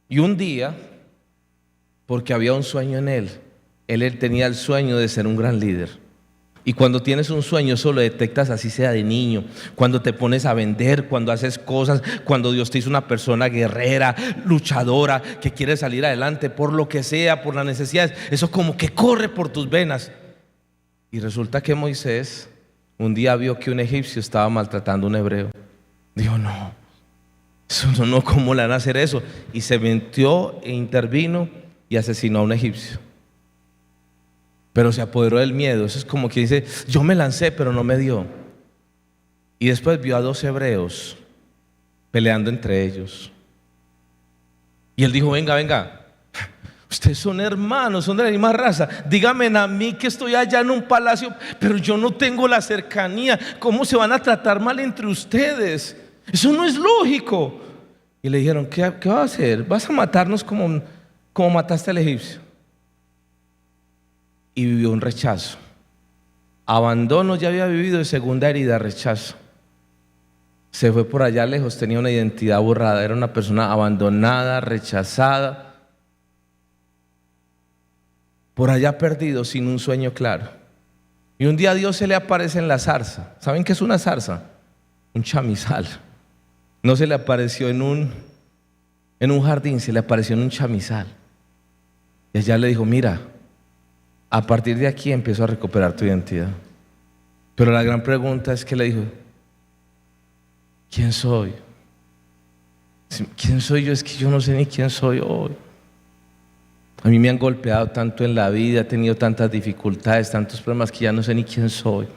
Y un día, porque había un sueño en él tenía el sueño de ser un gran líder. Y cuando tienes un sueño, eso lo detectas, así sea de niño. Cuando te pones a vender, cuando haces cosas, cuando Dios te hizo una persona guerrera, luchadora, que quiere salir adelante por lo que sea, por las necesidades, eso como que corre por tus venas. Y resulta que Moisés un día vio que un egipcio estaba maltratando a un hebreo. Dijo: no, eso no, ¿cómo le van a hacer eso? Y se metió e intervino y asesinó a un egipcio. Pero se apoderó del miedo. Eso es como que dice: yo me lancé pero no me dio. Y después vio a dos hebreos peleando entre ellos. Y él dijo: venga, ustedes son hermanos, son de la misma raza. Díganme a mí que estoy allá en un palacio, pero yo no tengo la cercanía. ¿Cómo se van a tratar mal entre ustedes? Eso no es lógico. Y le dijeron: ¿qué vas a hacer? ¿Vas a matarnos como mataste al egipcio? Y vivió un rechazo. Abandono ya había vivido, y segunda herida, rechazo. Se fue por allá lejos, tenía una identidad borrada, era una persona abandonada, rechazada, por allá perdido, sin un sueño claro. Y un día Dios se le aparece en la zarza. ¿Saben qué es una zarza? Un chamizal. No se le apareció en un jardín, se le apareció en un chamizal. Y allá le dijo: mira, a partir de aquí empiezo a recuperar tu identidad. Pero la gran pregunta es que le dijo: ¿quién soy? ¿Quién soy yo? Es que yo no sé ni quién soy hoy. A mí me han golpeado tanto en la vida, he tenido tantas dificultades, tantos problemas, que ya no sé ni quién soy.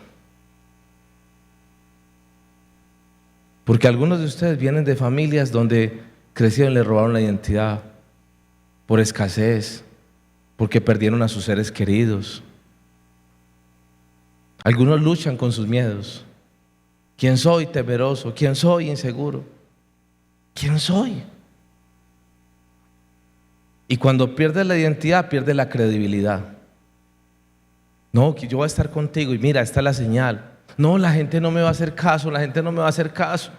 Porque algunos de ustedes vienen de familias donde crecieron y le robaron la identidad por escasez, porque perdieron a sus seres queridos. Algunos luchan con sus miedos. ¿Quién soy? Temeroso. ¿Quién soy? Inseguro. ¿Quién soy? Y cuando pierdes la identidad, pierdes la credibilidad. No, que yo voy a estar contigo y mira, esta es la señal. No, la gente no me va a hacer caso, la gente no me va a hacer caso.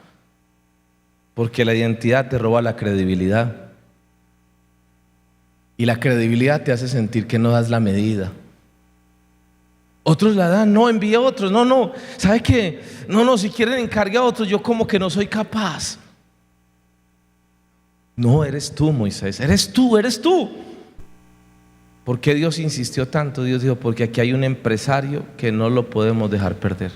Porque la identidad te roba la credibilidad. Y la credibilidad te hace sentir que no das la medida. Otros la dan: no, envíe a otros. No, ¿sabe qué? No, si quieren encargue a otros, yo como que no soy capaz. No, eres tú, Moisés, eres tú. ¿Por qué Dios insistió tanto? Dios dijo: porque aquí hay un empresario que no lo podemos dejar perder.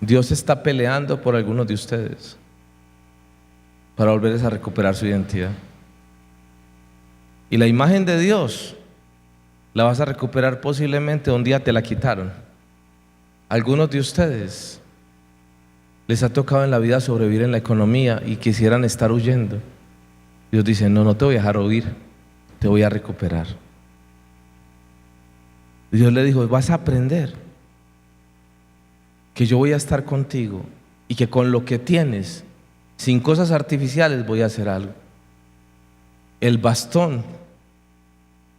Dios está peleando por algunos de ustedes para volverles a recuperar su identidad. Y la imagen de Dios la vas a recuperar posiblemente un día te la quitaron. Algunos de ustedes les ha tocado en la vida sobrevivir en la economía y quisieran estar huyendo. Dios dice: no, no te voy a dejar huir, te voy a recuperar. Dios le dijo: vas a aprender que yo voy a estar contigo y que con lo que tienes, sin cosas artificiales, voy a hacer algo. El bastón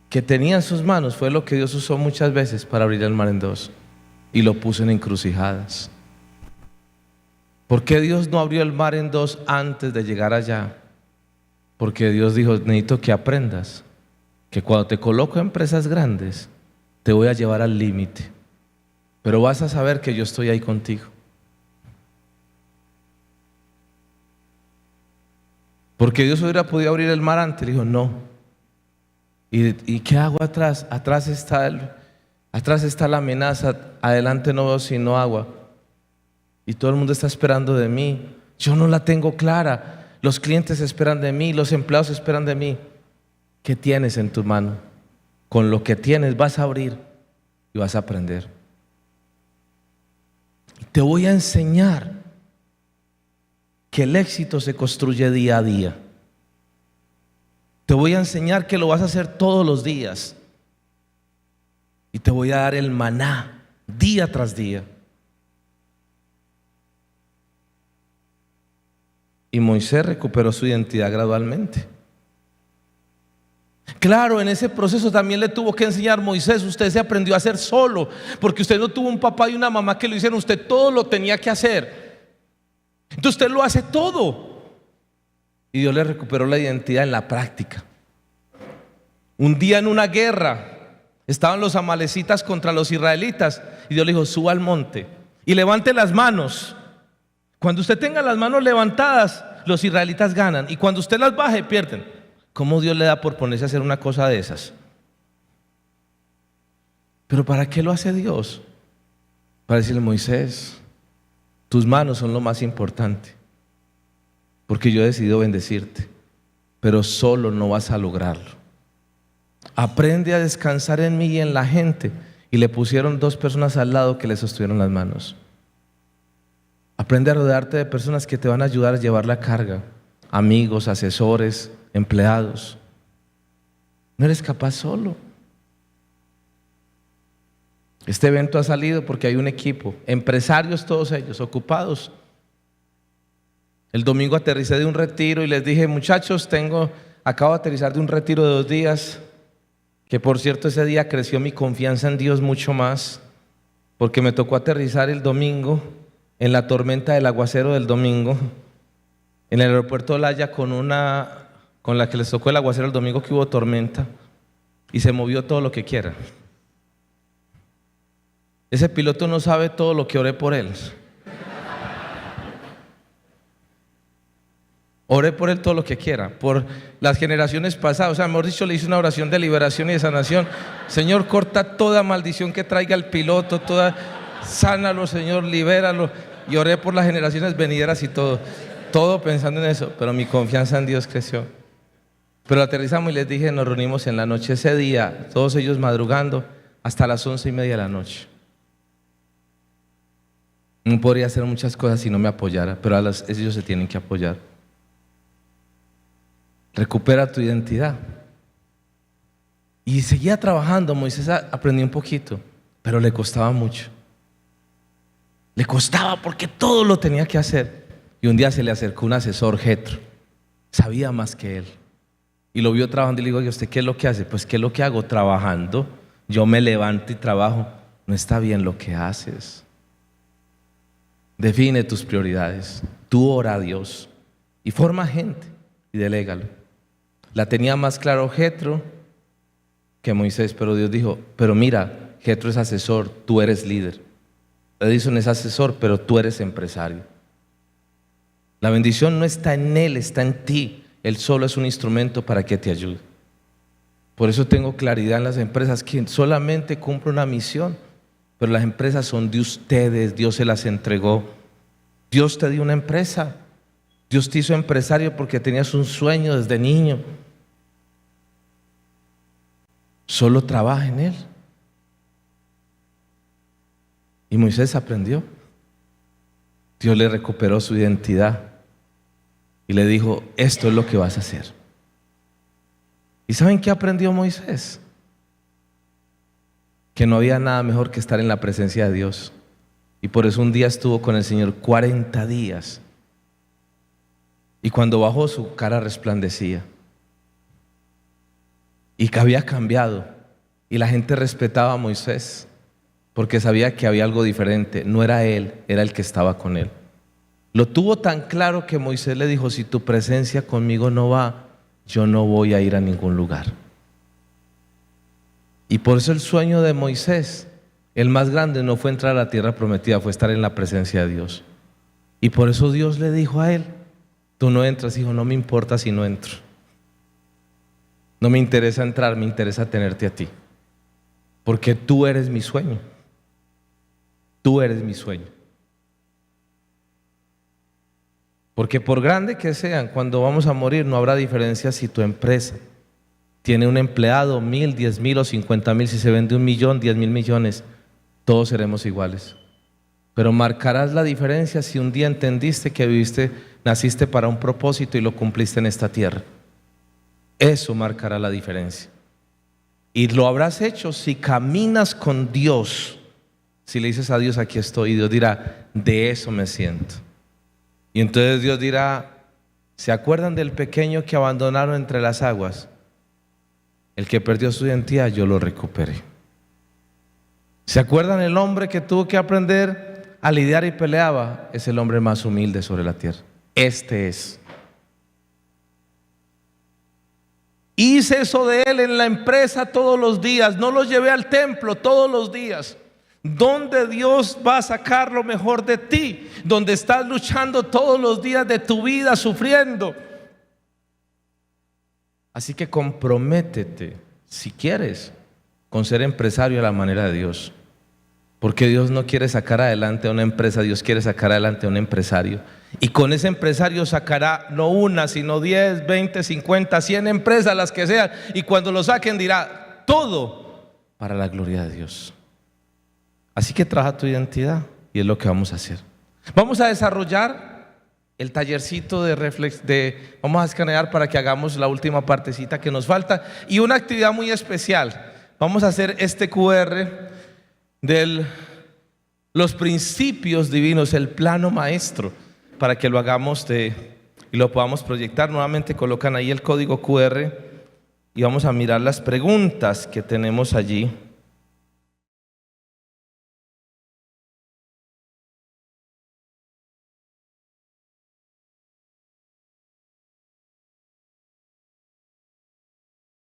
que tenía en sus manos fue lo que Dios usó muchas veces para abrir el mar en dos y lo puso en encrucijadas. ¿Por qué Dios no abrió el mar en dos antes de llegar allá? Porque Dios dijo: necesito que aprendas que cuando te coloco en presas grandes te voy a llevar al límite, pero vas a saber que yo estoy ahí contigo. Porque Dios hubiera podido abrir el mar antes. Le dijo: no. ¿Y qué hago atrás? Atrás está la amenaza, adelante no veo sino agua. Y todo el mundo está esperando de mí. Yo no la tengo clara. Los clientes esperan de mí, los empleados esperan de mí. ¿Qué tienes en tu mano? Con lo que tienes vas a abrir y vas a aprender. Te voy a enseñar que el éxito se construye día a día. Te voy a enseñar que lo vas a hacer todos los días. Y te voy a dar el maná día tras día. Y Moisés recuperó su identidad gradualmente. Claro, en ese proceso también le tuvo que enseñar Moisés: usted se aprendió a hacer solo, porque usted no tuvo un papá y una mamá que lo hicieron, usted todo lo tenía que hacer. Entonces usted lo hace todo. Y Dios le recuperó la identidad en la práctica. Un día en una guerra estaban los amalecitas contra los israelitas y Dios le dijo: suba al monte y levante las manos. Cuando usted tenga las manos levantadas, los israelitas ganan, y cuando usted las baje, pierden. ¿Cómo Dios le da por ponerse a hacer una cosa de esas? ¿Pero para qué lo hace Dios? Para decirle: Moisés, tus manos son lo más importante, porque yo he decidido bendecirte, pero solo no vas a lograrlo. Aprende a descansar en mí y en la gente. Y le pusieron 2 personas al lado que le sostuvieron las manos. Aprende a rodearte de personas que te van a ayudar a llevar la carga. Amigos, asesores, empleados. No eres capaz solo. Este evento ha salido porque hay un equipo, empresarios todos ellos, ocupados. El domingo aterricé de un retiro y les dije: muchachos, acabo de aterrizar de un retiro de 2 días, que por cierto ese día creció mi confianza en Dios mucho más, porque me tocó aterrizar el domingo en la tormenta del aguacero del domingo, en el aeropuerto de Olaya, con la que les tocó el aguacero el domingo, que hubo tormenta y se movió todo lo que quiera. Ese piloto no sabe todo lo que oré por él. Oré por él todo lo que quiera, por las generaciones pasadas. O sea, mejor dicho, le hice una oración de liberación y de sanación. Señor, corta toda maldición que traiga el piloto, sánalo, Señor, libéralo. Y oré por las generaciones venideras y todo pensando en eso. Pero mi confianza en Dios creció. Pero aterrizamos y les dije: nos reunimos en la noche ese día, todos ellos madrugando hasta las 11:30 de la noche. No podría hacer muchas cosas si no me apoyara, pero ellos se tienen que apoyar. Recupera tu identidad. Y seguía trabajando. Moisés aprendió un poquito, pero le costaba mucho. Le costaba porque todo lo tenía que hacer. Y un día se le acercó un asesor, Jetro, sabía más que él, y lo vio trabajando y le digo: ¿y usted qué es lo que hace? Pues ¿qué es lo que hago? Trabajando. Yo me levanto y trabajo. No está bien lo que haces. Define tus prioridades. Tú ora a Dios y forma gente y delégalo. La tenía más claro Jetro que Moisés, pero Dios dijo: pero mira, Jetro es asesor, tú eres líder. Edison es asesor, pero tú eres empresario. La bendición no está en él, está en ti. Él solo es un instrumento para que te ayude. Por eso tengo claridad en las empresas, que solamente cumple una misión, pero las empresas son de ustedes, Dios se las entregó. Dios te dio una empresa, Dios te hizo empresario porque tenías un sueño desde niño. Solo trabaja en él. Y Moisés aprendió. Dios le recuperó su identidad y le dijo: esto es lo que vas a hacer. ¿Y saben qué aprendió Moisés? Que no había nada mejor que estar en la presencia de Dios. Y por eso un día estuvo con el Señor 40 días. Y cuando bajó, su cara resplandecía. Y que había cambiado. Y la gente respetaba a Moisés porque sabía que había algo diferente. No era él, era el que estaba con él. Lo tuvo tan claro que Moisés le dijo: si tu presencia conmigo no va, yo no voy a ir a ningún lugar. Y por eso el sueño de Moisés, el más grande, no fue entrar a la tierra prometida, fue estar en la presencia de Dios. Y por eso Dios le dijo a él: tú no entras, hijo, no me importa si no entro. No me interesa entrar, me interesa tenerte a ti. Porque tú eres mi sueño. Tú eres mi sueño. Porque por grande que sean, cuando vamos a morir no habrá diferencia si tu empresa tiene un empleado, 1,000, 10,000 o 50,000. Si se vende 1,000,000, 10,000 millones, todos seremos iguales. Pero marcarás la diferencia si un día entendiste que naciste para un propósito y lo cumpliste en esta tierra. Eso marcará la diferencia. Y lo habrás hecho si caminas con Dios. Si le dices a Dios: aquí estoy, y Dios dirá: de eso me siento. Y entonces Dios dirá: ¿se acuerdan del pequeño que abandonaron entre las aguas? El que perdió su identidad, yo lo recuperé. ¿Se acuerdan el hombre que tuvo que aprender a lidiar y peleaba? Es el hombre más humilde sobre la tierra. Este es. Hice eso de él en la empresa todos los días. No lo llevé al templo todos los días. Donde Dios va a sacar lo mejor de ti, donde estás luchando todos los días de tu vida, sufriendo. Así que comprométete, si quieres, con ser empresario a la manera de Dios. Porque Dios no quiere sacar adelante a una empresa, Dios quiere sacar adelante a un empresario. Y con ese empresario sacará no una, sino 10, 20, 50, 100 empresas, las que sean. Y cuando lo saquen dirá: todo para la gloria de Dios. Así que trabaja tu identidad y es lo que vamos a hacer. Vamos a desarrollar el tallercito vamos a escanear para que hagamos la última partecita que nos falta. Y una actividad muy especial. Vamos a hacer este QR de los principios divinos, el plano maestro, para que lo hagamos y lo podamos proyectar. Nuevamente colocan ahí el código QR y vamos a mirar las preguntas que tenemos allí.